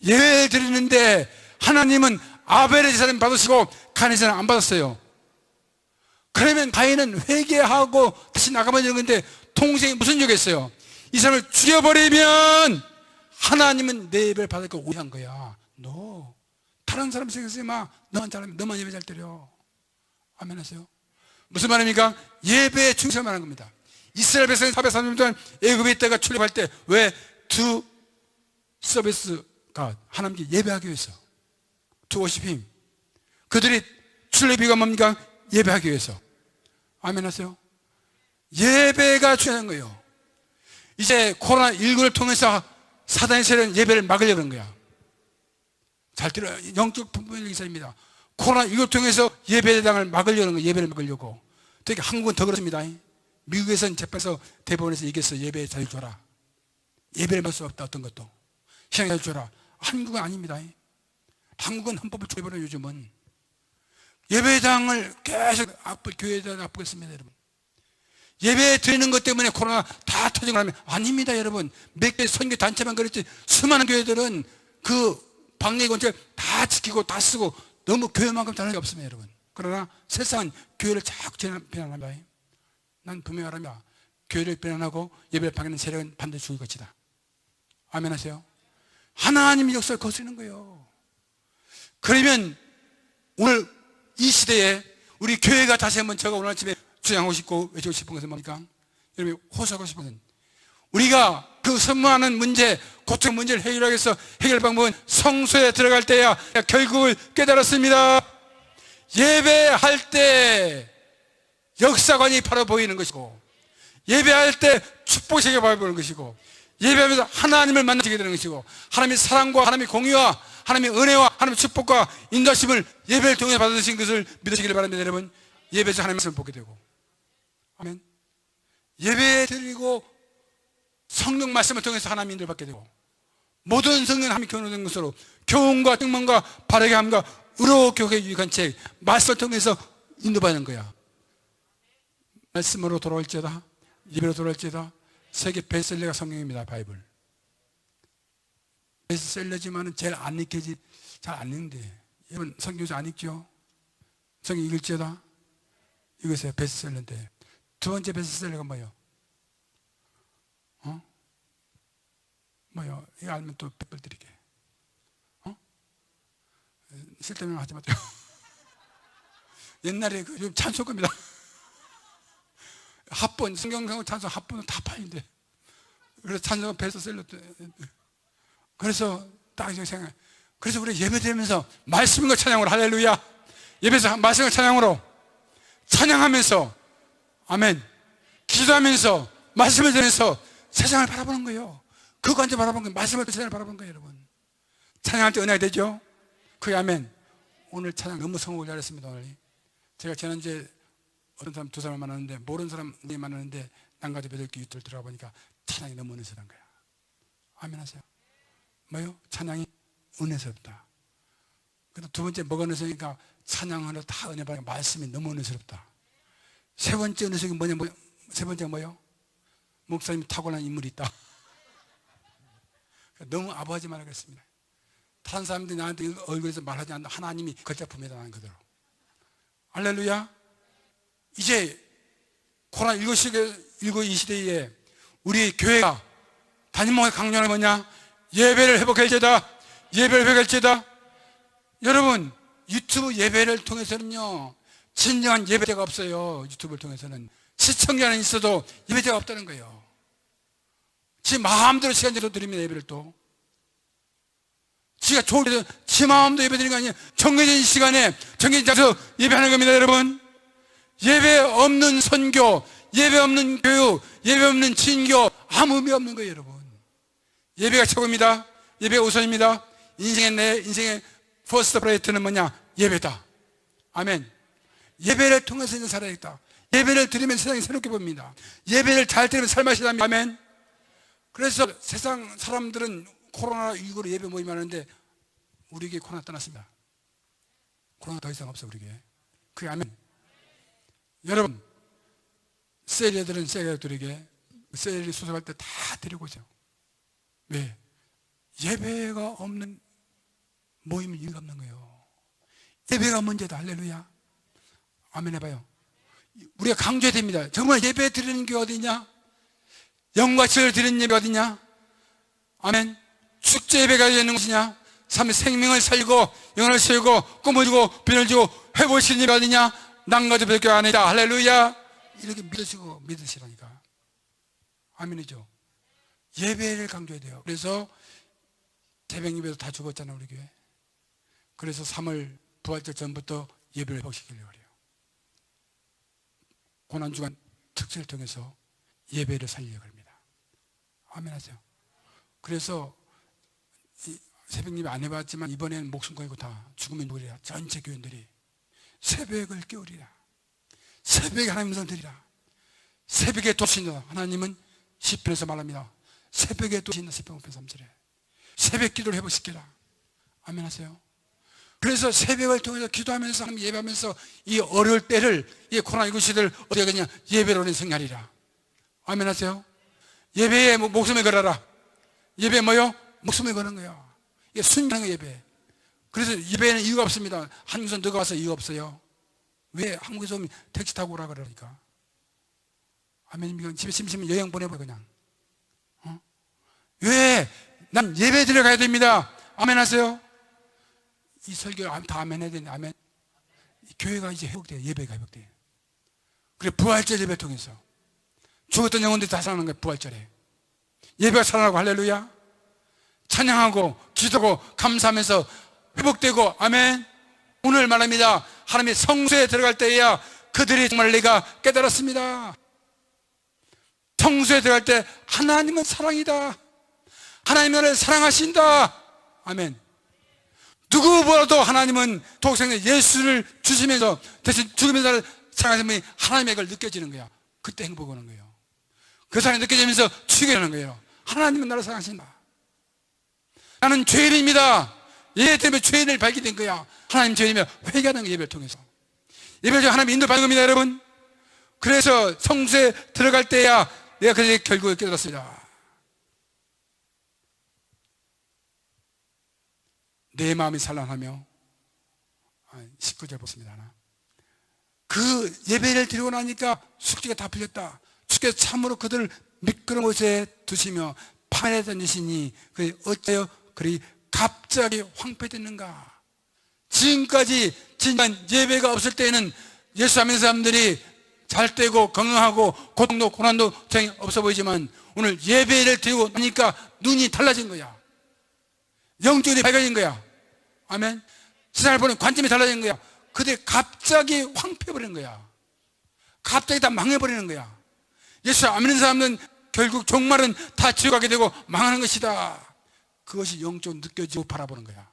예배 드리는데 하나님은 아벨의 제사는 받으시고 가인의 제사는 안 받았어요. 그러면 가인은 회개하고 다시 나가면 되는 건데 동생이 무슨 욕했어요? 이 사람을 죽여버리면 하나님은 내 예배를 받을 거 오해한 거야. 너 다른 사람 생각하지 마. 너만 잘하면 너만 예배 잘 드려. 아멘 하세요. 무슨 말입니까? 예배의 중심을 말하는 겁니다. 이스라엘 백성이 430년 동안 애굽에 있다가 출애굽할 때 왜 to service God, 하나님께 예배하기 위해서, to worship Him. 그들이 출애굽이 뭡니까? 예배하기 위해서. 아멘 하세요. 예배가 중요한 거예요. 이제 코로나19를 통해서 사단의 세력은 예배를 막으려고 하는 거야. 잘 들어요. 영적 분별의 기사입니다. 코로나19를 통해서 예배당을 막으려는 거예요. 예배를 막으려고. 특히 한국은 더 그렇습니다. 미국에서는 재판에서 대법원에서 얘기했어. 예배에 자유 줘라. 예배를 막을 수 없다. 어떤 것도 시장에 자유 줘라. 한국은 아닙니다. 한국은 헌법을 조회버려. 요즘은 예배당을 계속 교회에다 압박했습니다. 여러분, 예배 드리는 것 때문에 코로나 다 터진 거라면 아닙니다. 여러분, 몇 개 선교 단체만 그랬지 수많은 교회들은 그 방역 원칙을 다 지키고 다 쓰고 너무 교회만큼 잘하는 게 없습니다. 여러분, 그러나 세상은 교회를 자꾸 비난합니다. 난 분명히 말합니다. 교회를 비난하고 예배를 방해하는 세력은 반드시 죽을 것이다. 아멘 하세요. 하나님의 역사를 거스르는 거예요. 그러면 오늘 이 시대에 우리 교회가 다시 한번 제가 오늘 아침에 주장하고 싶고 외치고 싶은 것은 뭡니까? 여러분이 호소하고 싶은 것은 우리가 그 선무하는 문제, 고통 문제를 해결하기 위해서 해결 방법은 성소에 들어갈 때야 결국을 깨달았습니다. 예배할 때 역사관이 바로 보이는 것이고, 예배할 때 축복이 바로 보이는 것이고, 예배하면서 하나님을 만나게 되는 것이고, 하나님의 사랑과 하나님의 공의와 하나님의 은혜와 하나님의 축복과 인도하심을 예배를 통해 받으신 것을 믿으시길 바랍니다. 여러분, 예배에서 하나님의 말씀을 보게 되고, 아멘. 예배 드리고 성령 말씀을 통해서 하나님 인도를 받게 되고, 모든 성령 하나님 교훈된 것으로 교훈과 증명과 바르게 함과 의로 교육에 유익한 책 말씀을 통해서 인도받는 거야. 말씀으로 돌아올지어다, 예배로 돌아올지어다. 세계 베스트셀러가 성경입니다. 바이블 베스트셀러지만은 제일 안 읽혀지, 잘 안 읽는데 여러분 성경에서 안 읽죠? 성경 읽을지어다. 이것이 베스트셀러인데, 두 번째 베스트셀러가 뭐예요? 뭐요? 이거 알면 또 100불 드리게. 쓸데없는 거 하지 마세요. 옛날에 그 찬송가입니다. 합본, 성경 찬송 합본은 다 파인데, 그래서 찬송가 베스트셀러. 그래서 딱 생각. 그래서 우리 예배 드리면서 말씀과 찬양으로, 할렐루야. 예배에서 말씀과 찬양으로 찬양하면서, 아멘, 기도하면서 말씀을 들으면서 세상을 바라보는 거예요. 그거 완전 바라보는 거예요. 말씀을 듣고 세상을 바라보는 거예요. 여러분, 찬양할 때 은혜가 되죠? 그게 아멘. 오늘 찬양 너무 성공을 잘했습니다. 오늘 제가 지난주에 어떤 사람 두 사람을 만났는데, 모르는 사람이 만났는데 난가지 8개 유튜브를 들어가 보니까 찬양이 너무 은혜스러운 거야. 아멘 하세요. 뭐요? 찬양이 은혜스럽다. 그리고 두 번째 뭐가 은혜스러우니까 찬양으로 다 은혜 받으니까 말씀이 너무 은혜스럽다. 세 번째 은혜스러운 게 뭐냐? 세 번째가 뭐요? 목사님이 타고난 인물이 있다. 너무 아부하지 말라 그랬습니다. 다른 사람들이 나한테 얼굴에서 말하지 않는 하나님이 걸작품이다. 나는 그대로. 할렐루야. 이제 코로나19 이 시대에 우리 교회가 담임목의 강령은 뭐냐? 예배를 회복할지어다. 예배를 회복할지어다. 여러분, 유튜브 예배를 통해서는요, 진정한 예배자가 없어요. 유튜브를 통해서는 시청자는 있어도 예배자가 없다는 거예요. 지 마음대로 시간대로 드립니다. 예배를 또 지가 좋을 때도 지 마음대로 예배 드리는 거 아니에요. 정해진 시간에 정해진 장소 예배하는 겁니다. 여러분, 예배 없는 선교, 예배 없는 교육, 예배 없는 진교, 아무 의미 없는 거예요. 여러분, 예배가 최고입니다. 예배가 우선입니다. 내 인생의 퍼스트 프라이어티는 뭐냐? 예배다. 아멘. 예배를 통해서 이제 살아야겠다. 예배를 드리면 세상이 새롭게 봅니다. 예배를 잘 드리면 삶맛이 납니다. 아멘. 그래서 세상 사람들은 코로나19로 예배 모임 하는데 우리에게 코로나 떠났습니다. 코로나 더 이상 없어 우리에게. 그게 아멘. 여러분, 세리들은 세리들에게 세리 수습할 때 다 데리고 오죠. 왜? 예배가 없는 모임은 이유가 없는 거예요. 예배가 문제다. 할렐루야. 아멘 해봐요. 우리가 강조해야 됩니다. 정말 예배 드리는 게 어디냐? 영과 질을 드리는 예배가 어디냐? 아멘. 축제 예배가 되는 것이냐? 삶의 생명을 살고 영혼을 세우고 꿈을 주고 비전을 주고 회복시키는 예배가 어디냐? 남가도 별교 아니다. 할렐루야. 이렇게 믿으시라니까. 아멘이죠. 예배를 강조해야 돼요. 그래서 새벽 예배도 다 죽었잖아 우리 교회. 그래서 3월 부활절 전부터 예배를 회복시키려고 해요. 고난주간 특세를 통해서 예배를 살리려고 합니다. 아멘 하세요. 그래서 새벽 예배 안 해봤지만 이번에는 목숨 걸고 다 죽으면 누구리라 전체 교인들이 새벽을 깨우리라. 새벽에 하나님 음성을 들으리라. 새벽에 도시다. 하나님은 시편에서 말합니다. 새벽에 도시다. 시편 3절에 새벽 기도를 회복시키라. 아멘 하세요. 그래서 새벽을 통해서 기도하면서 하나님 예배하면서 이 어려울 때를 이 코로나19 시대를 어떻게 하겠냐? 예배로 생활이라. 아멘 하세요. 예배에 목숨을 걸어라. 예배 뭐요? 목숨을 거는 거야. 이게 순전한 예배. 그래서 예배에는 이유가 없습니다. 한국에서 너가 와서 이유가 없어요. 왜 한국에서 오면 택시 타고 오라 그러니까. 아멘입니까? 집에 심심하면 여행 보내봐 그냥. 왜? 난 예배 드려 가야 됩니다. 아멘 하세요. 이 설교 다 아멘 해야 되는데 아멘. 교회가 이제 회복돼요. 예배가 회복돼요. 그래 부활절 예배 통해서 죽었던 영혼들이 다 살아나는 거예요. 부활절에 예배가 살아나고 할렐루야. 찬양하고 기도하고 감사하면서 회복되고 아멘. 오늘 말합니다. 하나님의 성소에 들어갈 때에야 그들이 정말 내가 깨달았습니다. 성소에 들어갈 때 하나님은 사랑이다. 하나님은 나를 사랑하신다. 아멘. 누구보다도 하나님은 독생자 예수를 주시면서 대신 죽으면서 나를 사랑하시는 분이 하나님의 걸 느껴지는 거야. 그때 행복 오는 거예요. 그 사랑이 느껴지면서 죽여내는 거예요. 하나님은 나를 사랑하신다. 나는 죄인입니다. 예배 때문에 죄인을 발견된 거야. 하나님 죄인이며 회개하는 거 예배를 통해서. 예배를 통해 하나님 인도 받는 겁니다 여러분. 그래서 성소에 들어갈 때야 내가 그들이 결국에 깨달았습니다. 내 마음이 산란하며 19절 보습니다. 그 예배를 드리고 나니까 숙제가 다 풀렸다. 주께서 참으로 그들을 미끄러운 곳에 두시며 파멸에 던지시니 그들이 어째요 그리 갑자기 황폐됐는가. 지금까지 진짜 예배가 없을 때에는 예수 믿는 사람들이 잘 되고 건강하고 고통도 고난도 전혀 없어 보이지만 오늘 예배를 드리고 나니까 눈이 달라진 거야. 영적이 밝아진 거야. 아멘. 세상을 보는 관점이 달라진 거야. 그들이 갑자기 황폐해버린 거야. 갑자기 다 망해버리는 거야. 예수 안 믿는 사람은 결국 종말은 다 지옥 가게 되고 망하는 것이다. 그것이 영적으로 느껴지고 바라보는 거야.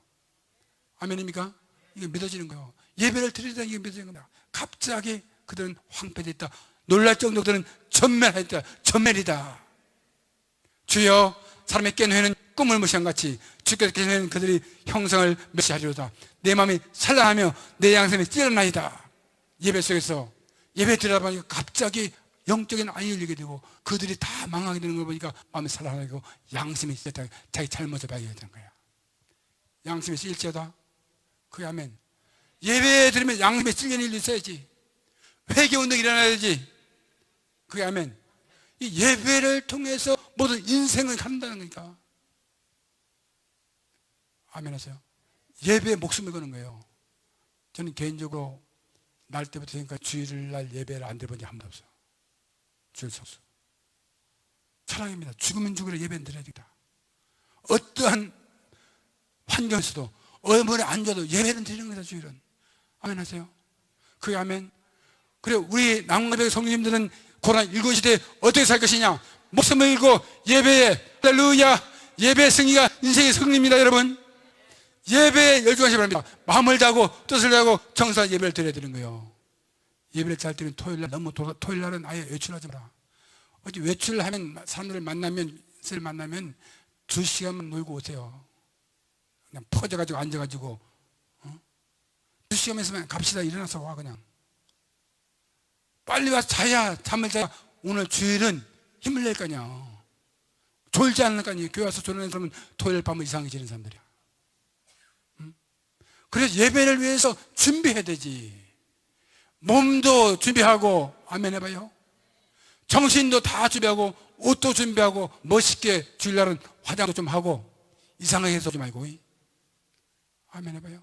아멘입니까? 이게 믿어지는 거예요. 예배를 드리다 이게 믿어지는 겁니다. 갑자기 그들은 황폐됐다. 놀랄 정도로 그들은 전멸했다. 전멸이다. 주여 사람의 깨는 회는 꿈을 무시한 같이 주께서 계시는 그들이 형상을 멸시하리로다. 내 마음이 산란하며 내 양심이 찌르나이다. 예배 속에서 예배 드리다 보니까 갑자기 영적인 안이 열리게 되고 그들이 다 망하게 되는 걸 보니까 마음이 산란하고 양심이 찢었다. 자기 잘못을 발견하게 되는 거야. 양심이 찔지어다. 그게 아멘. 예배 드리면 양심이 찔리는 일이 있어야지. 회개 운동이 일어나야지. 그게 아멘. 이 예배를 통해서 모든 인생을 간다는 거니까. 아멘 하세요. 예배에 목숨을 거는 거예요. 저는 개인적으로 날 때부터 지금까지 주일날 예배를 안 드려본 적 한 번도 없어요. 주일 성수. 사랑입니다. 죽으면 죽으려 예배는 드려야 되겠다. 어떠한 환경에서도 어머니 앉아도 예배는 드리는 거다. 주일은. 아멘 하세요. 그게 아멘. 그래 우리 남가백 성도님들은 고난19 시대에 어떻게 살 것이냐. 목숨을 걸고 예배에 할렐루야. 예배 승리가 인생의 승리입니다 여러분. 예배에 열중하시기 바랍니다. 마음을 다하고 뜻을 다하고 정성한 예배를 드려야 되는 거예요. 예배를 잘 드리는 토요일날 너무 토요일날은 아예 외출하지 마라. 어찌 외출하면 사람들을 만나면 2시간만 놀고 오세요. 그냥 퍼져가지고 앉아가지고 2시간 있으면 갑시다. 일어나서 와 그냥. 빨리 와서 자야. 잠을 자야. 오늘 주일은 힘을 낼 거냐. 졸지 않을 거냐. 교회 와서 졸는 사람은 토요일 밤을 이상하게 지는 사람들이야. 그래서 예배를 위해서 준비해야 되지. 몸도 준비하고, 아멘 해봐요. 정신도 다 준비하고, 옷도 준비하고, 멋있게 주일날은 화장도 좀 하고, 이상하게 해서 좀 말고, 아멘 해봐요.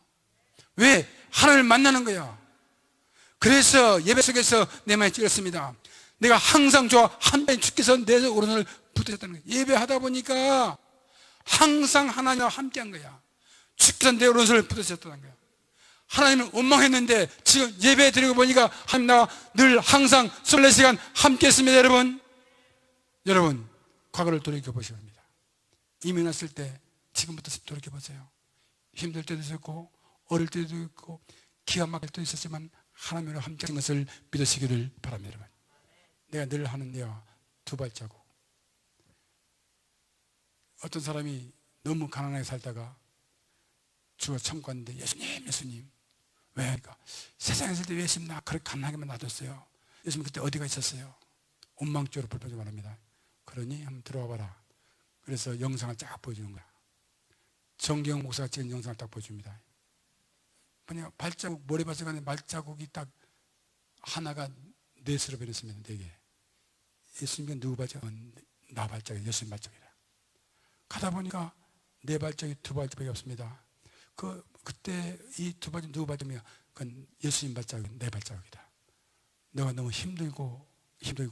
왜? 하나님을 만나는 거야. 그래서 예배 속에서 내 마음에 찔렸습니다. 내가 항상 저 하나님 주께서 내 오른손을 붙드셨다는 거야. 예배하다 보니까 항상 하나님과 함께 한 거야. 주께서 내 오른손을 붙드셨다는 거야. 하나님을 원망했는데 지금 예배 드리고 보니까 하나님 나와 늘 항상 24시간 함께 했습니다. 여러분 과거를 돌이켜보시기 바랍니다. 이민 왔을 때 지금부터 돌이켜보세요. 힘들 때도 있었고 어릴 때도 있고 기가 막힐 때도 있었지만 하나님과 함께 한 것을 믿으시기를 바랍니다. 여러분. 내가 늘 하는 데와 두 발자국. 어떤 사람이 너무 가난하게 살다가 주가 천국 갔는데 예수님 왜? 그러니까 세상에 있을 때 왜 예수님 나 그렇게 가난하게만 놔뒀어요? 예수님 그때 어디가 있었어요? 원망적으로 불평하지 말합니다. 그러니 한번 들어와 봐라. 그래서 영상을 쫙 보여주는 거야. 정경 목사가 찍은 영상을 딱 보여줍니다. 그냥 발자국, 모래발자국에 발자국이 딱 하나가 넷으로 변했습니다. 4개. 예수님은 누구 발자국은 나 발자국, 예수님 발자국이라. 가다 보니까 4발자국이 2발자국이 없습니다. 그때 이 2발자국 누구 발자국이야? 그건 예수님 발자국, 내 발자국이다. 너가 너무 힘들고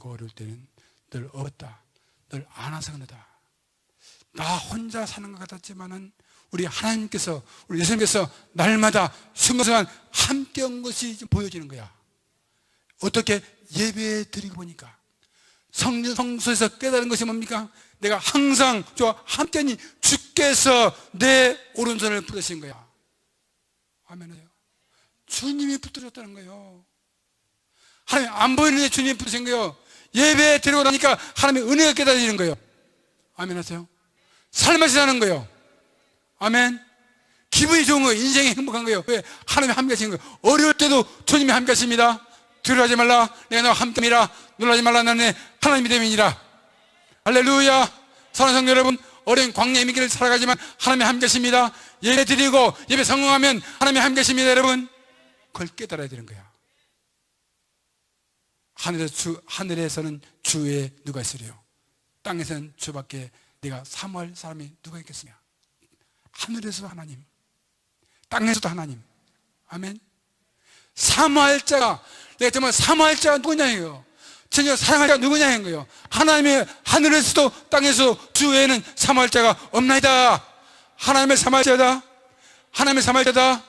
어려울 때는 늘 어렵다. 늘 안아서 그러다. 나 혼자 사는 것 같았지만은 우리 하나님께서, 우리 예수님께서 날마다 순간순간 함께 한 것이 보여지는 거야. 어떻게? 예배 드리고 보니까 성소에서 깨달은 것이 뭡니까? 내가 항상 저와 함께하니 주께서 내 오른손을 붙드신 거야. 아멘이요. 주님이 붙들었다는 거예요. 하나님 안 보이는데 주님이 붙드신 거예요. 예배 드리고 나니까 하나님의 은혜가 깨달아지는 거예요. 아멘 하세요. 삶을 사는 거예요. 아멘. 기분이 좋은 거예요. 인생이 행복한 거예요. 왜? 하나님이 함께 하시는 거예요. 어려울 때도 주님이 함께 하십니다. 두려워하지 말라. 내가 너와 함께이라. 놀라지 말라. 나는 하나님이 됨이니라. 할렐루야. 사랑하는 성도 여러분, 어려운 광야의 길을 살아가지만 하나님이 함께 하십니다. 예배 드리고 예배 성공하면 하나님이 함께 하십니다. 여러분, 그걸 깨달아야 되는 거야. 하늘에서는 주 외에 누가 있으리요? 땅에서는 주밖에 내가 사모할 사람이 누가 있겠으냐? 하늘에서도 하나님, 땅에서도 하나님. 아멘. 사모할 자가, 내가 정말 사모할 자가 누구냐예요. 전혀 사랑할 자가 누구냐는 거예요. 하나님의 하늘에서도 땅에서도 주 외에는 사모할 자가 없나이다. 하나님의 사모할 자다. 하나님의 사모할 자다.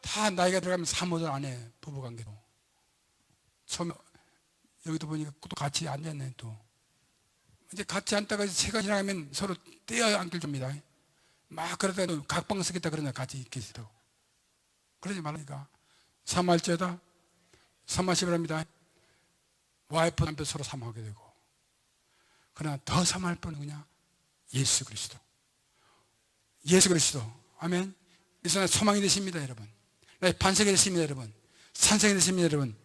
다 나이가 들어가면 사모들 안 해. 부부관계도. 처음에 여기도 보니까 또 같이 앉았네. 또 이제 같이 앉다가 시간 지나가면 서로 떼어 앉길 줍니다. 막 그러다가 각방 쓰겠다 그러나 같이 있게 있다고. 그러지 말라니까. 사모할 자다. 사모하시 바랍니다. 와이프 남편 서로 사모하게 되고. 그러나 더 사모할 분은 그냥 예수 그리스도. 예수 그리스도. 아멘. 이 순간 소망이 되십니다, 여러분. 나의 반석이 되십니다, 여러분. 산성이 되십니다, 여러분.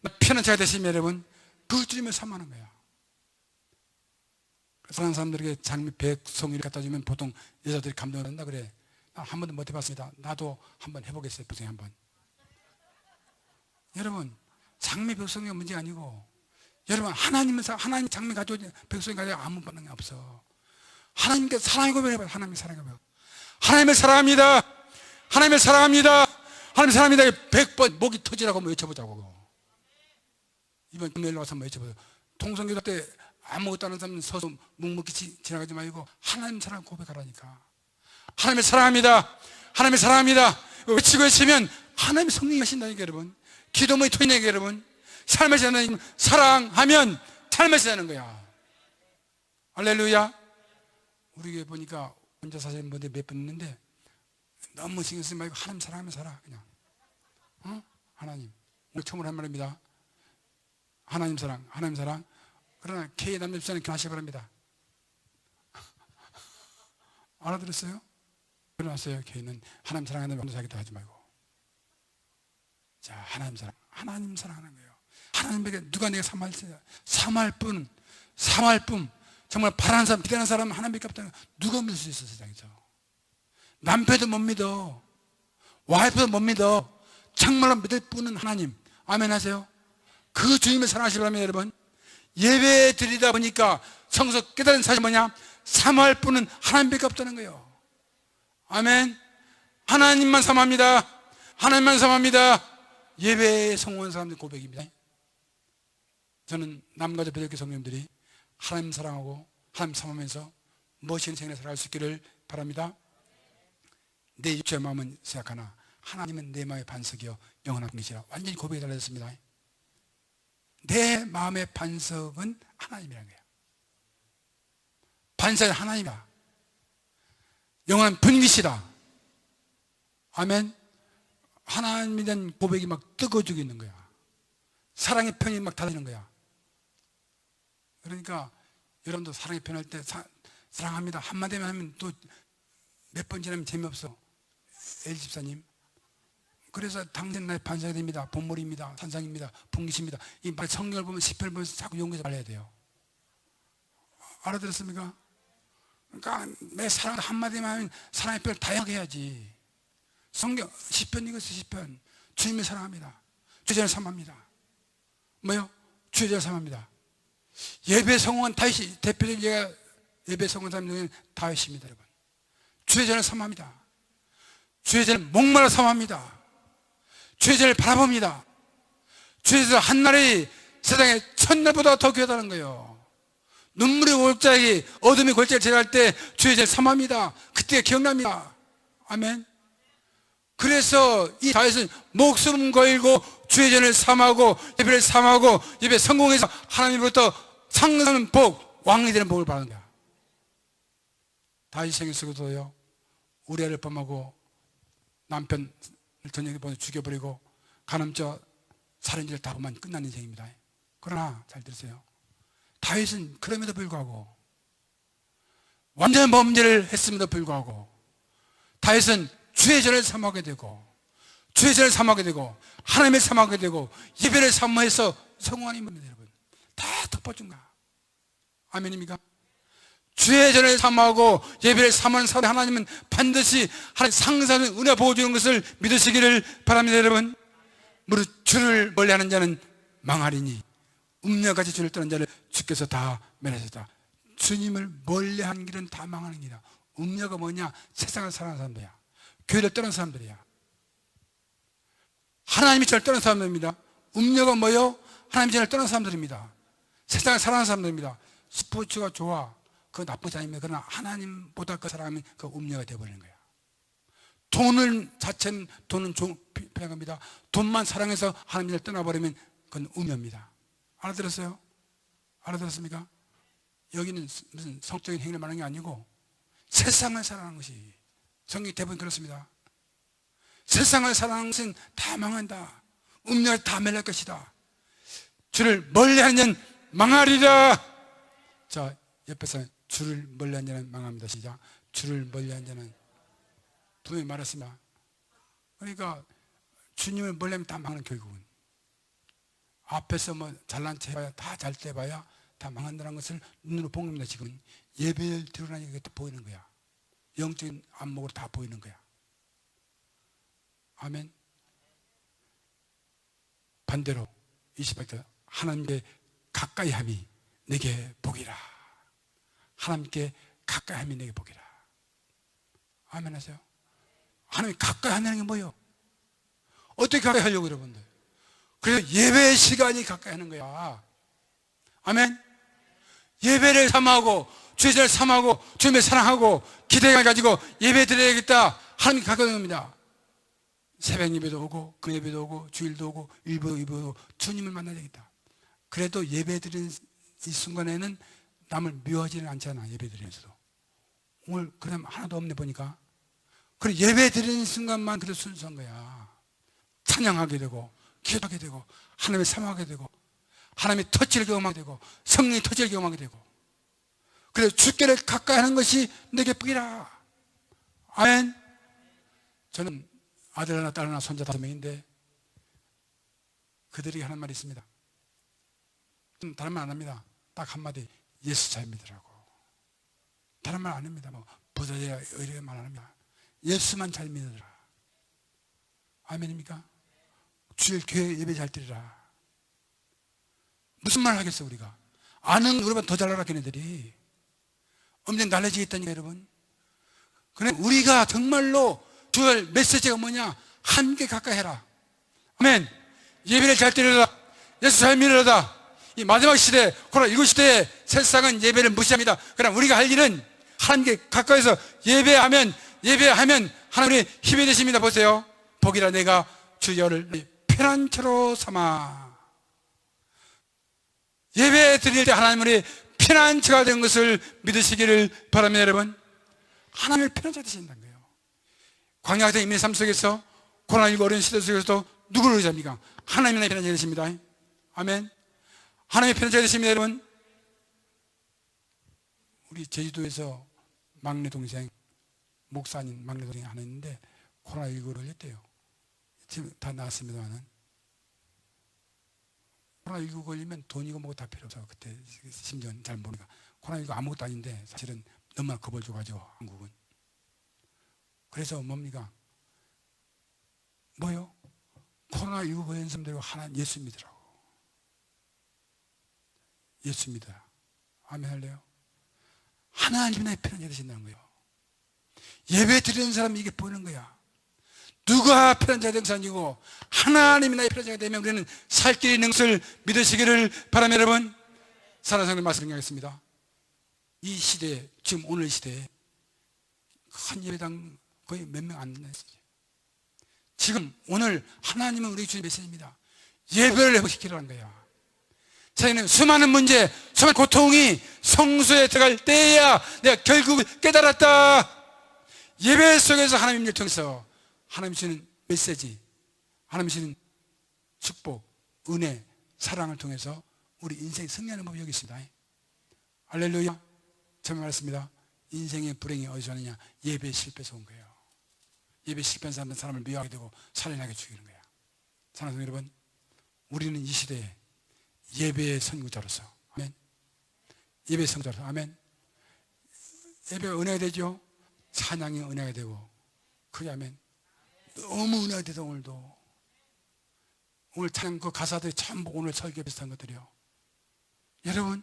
나 편한 자가 되십니다, 여러분. 그걸 주님을 사모하는 거야. 사랑하는 사람들에게 장미 백송이를 갖다 주면 보통 여자들이 감동을 한다 그래. 나 한 번도 못 해봤습니다. 나도 한번 해보겠어요. 백송이 한번. 여러분, 장미 백송이가 문제가 아니고, 여러분, 하나님 장미 가지고 백송이 가지고 아무 반응이 없어. 하나님께 사랑의 고백을 해봐요. 하나님의 사랑의 고백. 하나님을 사랑합니다. 하나님을 사랑합니다. 하나님을 사랑합니다. 100번 목이 터지라고 한번 외쳐보자고. 이번 금요일 와서 한번 외쳐보세요. 통성기도 때 아무것도 안 하는 사람은 서서 묵묵히 지나가지 말고 하나님 사랑 고백하라니까. 하나님을 사랑합니다. 하나님을 사랑합니다. 외치고 외치면 하나님의 성령이 하신다니까, 여러분. 기도문이 터지니까, 여러분. 삶을 사는 사랑하면 삶을 사는 거야. 할렐루야. 우리 교회 보니까 혼자 사시는 분들 몇 분 있는데 너무 신경 쓰지 말고 하나님 사랑하면 살아. 그냥 하나님. 오늘 처음으로 한 말입니다. 하나님 사랑, 하나님 사랑. 그러나 K 남자 집사님 결혼하시기 바랍니다. 알아들었어요? 결혼하세요. K는 하나님 사랑하는 남자 자기도 하지 말고. 자, 하나님 사랑, 하나님 사랑하는 거예요. 하나님에게 누가 내가 사모할 뿐, 정말 바라는 사람, 기대하는 사람은 하나님밖에 없다는 거. 누가 믿을 수 있어, 세상에서. 남편도 못 믿어. 와이프도 못 믿어. 정말로 믿을 분은 하나님. 아멘 하세요. 그 주님을 사랑하시려면 여러분, 예배 드리다 보니까 성서 깨달은 사실이 뭐냐? 사모할 분은 하나님밖에 없다는 거예요. 아멘. 하나님만 사모합니다. 하나님만 사모합니다. 예배에 성공한 사람들 고백입니다. 저는 남가주 배덕교 성령님들이 하나님 사랑하고 하나님 사모하면서 멋있는 생애를 살아갈 수 있기를 바랍니다. 내 육체의 마음은 세약하나 하나님은 내 마음의 반석이요 영원한 빛이라. 완전히 고백이 달라졌습니다. 내 마음의 반석은 하나님이라는 거예요. 반석은 하나님이다. 영원한 분깃이다. 아멘. 하나님에 대한 고백이 막 뜨거워지고 있는 거야. 사랑의 편이 막 달라지는 거야. 그러니까 여러분도 사랑의 편할 때 사랑합니다 한마디만 하면 또 몇 번 지나면 재미없어. 엘집사님, 그래서 당신 나의 반석이 됩니다. 본물입니다. 산상입니다. 분깃입니다. 이 말 성경을 보면 시편을 보면서 자꾸 용기해서 말해야 돼요. 알아들었습니까? 그러니까 내 사랑 한마디만 하면 사랑의 표현을 다양하게 해야지. 성경 시편 읽었어요. 시편. 주님을 사랑합니다. 주전을 삼합니다. 뭐요? 주전을 삼합니다. 예배 성공한 다윗이 대표적인 예배 성공한 사람 중에 다윗입니다. 여러분, 주의 전을 삼합니다. 주의 전을 목마르 삼합니다. 주의 전을 바라봅니다. 주의 전 한날이 세상에 첫날보다 더 귀하다는 거예요. 눈물의 골짜기, 어둠의 골짜기를 지날 때 주의 전을 삼합니다. 그때 기억납니다. 아멘. 그래서 이 다윗은 목숨 걸고 주의 전을 삼하고 예배를 삼하고 예배 성공해서 하나님으로부터 상승하는 복, 왕이 되는 복을 받는 거야. 다윗 생애 속에서요, 우리아를 범하고 남편을 저녁에 보내 죽여버리고 간음죄 살인죄를 다 보면 끝난 인생입니다. 그러나 잘 들으세요. 다윗은 그럼에도 불구하고 완전 범죄를 했음에도 불구하고 다윗은 주의 전을 삼하게 되고 주의 전을 삼하게 되고 하나님을 삼하게 되고 예배를 삼아해서 성공한 인물입니다. 여러분, 다 덮어준 거야. 아멘입니까? 주의 전을 삼하고 예배를 삼하는 사람 하나님은 반드시 하나님 상상하는 은혜 보여주는 것을 믿으시기를 바랍니다. 여러분, 무릇 주를 멀리하는 자는 망하리니 음녀같이 주를 떠난 자를 주께서 다 멸하셨다. 주님을 멀리하는 길은 다 망하는 길이다. 음녀가 뭐냐? 세상을 사랑하는 사람들이야. 교회를 떠난 사람들이야. 하나님이 저를 떠난 사람들입니다. 음녀가 뭐요? 하나님이 저를 떠난 사람들입니다. 세상을 사랑하는 사람들입니다. 스포츠가 좋아, 그거 나쁘지 않습니다. 그러나 하나님보다 그 사랑하면 그 음녀가 되어버리는 거야. 돈을 자체는 돈은 필요합니다. 돈만 사랑해서 하나님을 떠나버리면 그건 음녀입니다. 알아들었어요? 알아들었습니까? 여기는 무슨 성적인 행위를 말하는 게 아니고 세상을 사랑하는 것이, 성경이 대부분 그렇습니다. 세상을 사랑하는 것은 다 망한다. 음녀가 다 멸할 것이다. 주를 멀리하는 자는 망하리라. 자, 옆에서 주를 멀리하는 자는 망합니다. 시작. 주를 멀리하는 자는, 분명히 말했습니다. 그러니까 주님을 멀리하면 다 망하는, 결국은 앞에서 뭐 잘난 체 해봐야, 다 잘 때 봐야 다 망한다는 것을 눈으로 본 겁니다. 지금 예배를 드러나니까 그게 보이는 거야. 영적인 안목으로 다 보이는 거야. 아멘. 반대로 28절, 하나님께 가까이 함이 내게 복이라. 하나님께 가까이 함이 내게 복이라. 아멘 하세요. 하나님 가까이 하는 게 뭐예요? 어떻게 가까이 하려고, 여러분들? 그래서 예배의 시간이 가까이 하는 거야. 아멘. 예배를 삼하고 주의 전을 삼하고 주님을 사랑하고 기대를 가지고 예배 드려야겠다. 하나님이 가까이 하는 겁니다. 새벽 예배도 오고 그 예배도 오고 주일도 오고 일부도 오고 주님을 만나야 되겠다. 그래도 예배 드리는 이 순간에는 남을 미워하지는 않잖아. 예배 드리면서도 오늘 그냥 하나도 없네 보니까. 그래, 예배 드리는 순간만 그래도 순수한 거야. 찬양하게 되고 기도하게 되고 하나님을 사모하게 되고 하나님의 터치를 경험하게 되고 성령의 터치를 경험하게 되고, 그래서 주께를 가까이 하는 것이 내게 복이라. 아멘. 저는 아들 하나 딸 하나 손자 5명인데 그들이 하는 말이 있습니다. 다른 말 안 합니다. 딱 한마디, 예수 잘 믿으라고. 다른 말 안 합니다. 뭐 부자야 이렇게 말 안 합니다. 예수만 잘 믿으라. 아멘입니까? 주일 교회 예배 잘 드리라. 무슨 말 하겠어 우리가. 아는 우리보다 더 잘 알아 걔네들이. 엄청 달라지겠다니까 여러분. 그래 우리가 정말로 주일 메시지가 뭐냐, 함께 가까이 해라. 아멘. 예배를 잘 드리라. 예수 잘 믿으라. 이 마지막 시대, 코로나19 시대에 세상은 예배를 무시합니다. 그러나 우리가 할 일은 함께 가까이서 예배하면 하나님의 힘이 되십니다. 보세요. 복이라 내가 주여를 피난처로 삼아. 예배 드릴 때 하나님의 피난처가 된 것을 믿으시기를 바랍니다. 여러분, 하나님의 피난처가 되신다는 거예요. 광야 같은 인민의 삶 속에서, 코로나19 어려운 시대 속에서도 누구를 의지합니까? 하나님의 피난처가 되십니다. 아멘. 하나님의 피난처가 되십니다. 여러분, 우리 제주도에서 막내 동생, 목사님 막내 동생이 하나 있는데 코로나19를 걸렸대요. 지금 다 나았습니다만은, 코로나19 걸리면 돈이고 뭐고 다 필요 없어. 그때 심지어는 잘 모르니까. 코로나19 아무것도 아닌데 사실은 너무나 겁을 줘가지고 한국은. 그래서 뭡니까? 뭐요? 코로나19 걸린 사람들이 하나님 예수 믿으라고. 예수 믿어라. 아멘 할래요? 하나님이 나의 편안히 되신다는 거예요. 예배 드리는 사람이 이게 보이는 거야. 누가 편안자가 된 것이 아니고 하나님이 나의 편안자가 되면 우리는 살 길이 있는 것을 믿으시기를 바랍니다. 여러분, 사랑하는 성도님 말씀 드리겠습니다. 이 시대에, 지금 오늘 시대에 한 예배당 거의 몇 명 안 됐어요. 지금 오늘 하나님은 우리 주신 메시지입니다. 예배를 회복시키라는 거야. 저희는 수많은 문제, 수많은 고통이 성소에 들어갈 때야 내가 결국 깨달았다. 예배 속에서 하나님을 통해서 하나님 주시는 메시지, 하나님 주시는 축복, 은혜, 사랑을 통해서 우리 인생이 승리하는 법이 여기 있습니다. 할렐루야. 처음에 말했습니다. 인생의 불행이 어디서 오느냐? 예배 실패에서 온 거예요. 예배 실패한 사람은 사람을 미워하게 되고 살인하게 죽이는 거야. 사랑하는 여러분, 우리는 이 시대에 예배의 선구자로서, 아멘. 예배의 선구자로서, 아멘. 예배가 은혜가 되죠. 찬양이 은혜가 되고, 그게 아멘. 너무 은혜가 되다. 오늘도 오늘 찬양 그 가사들이 전부 오늘 설교 비슷한 것들이요. 여러분,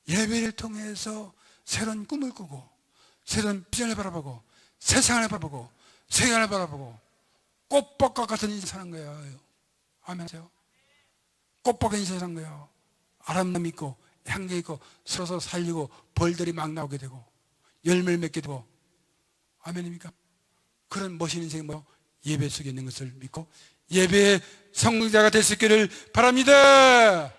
예배를 통해서 새로운 꿈을 꾸고 새로운 비전을 바라보고 세상을 바라보고 세계를 바라보고 꽃밭과 같은 인생 사는 거예요. 아멘 하세요. 꽃밭과 인생 사는 거예요. 아름다움 있고 향기 있고 서로 살리고 벌들이 막 나오게 되고 열매를 맺게 되고, 아멘입니까? 그런 멋있는 인생이 뭐 예배 속에 있는 것을 믿고 예배의 성공자가 될 수 있기를 바랍니다.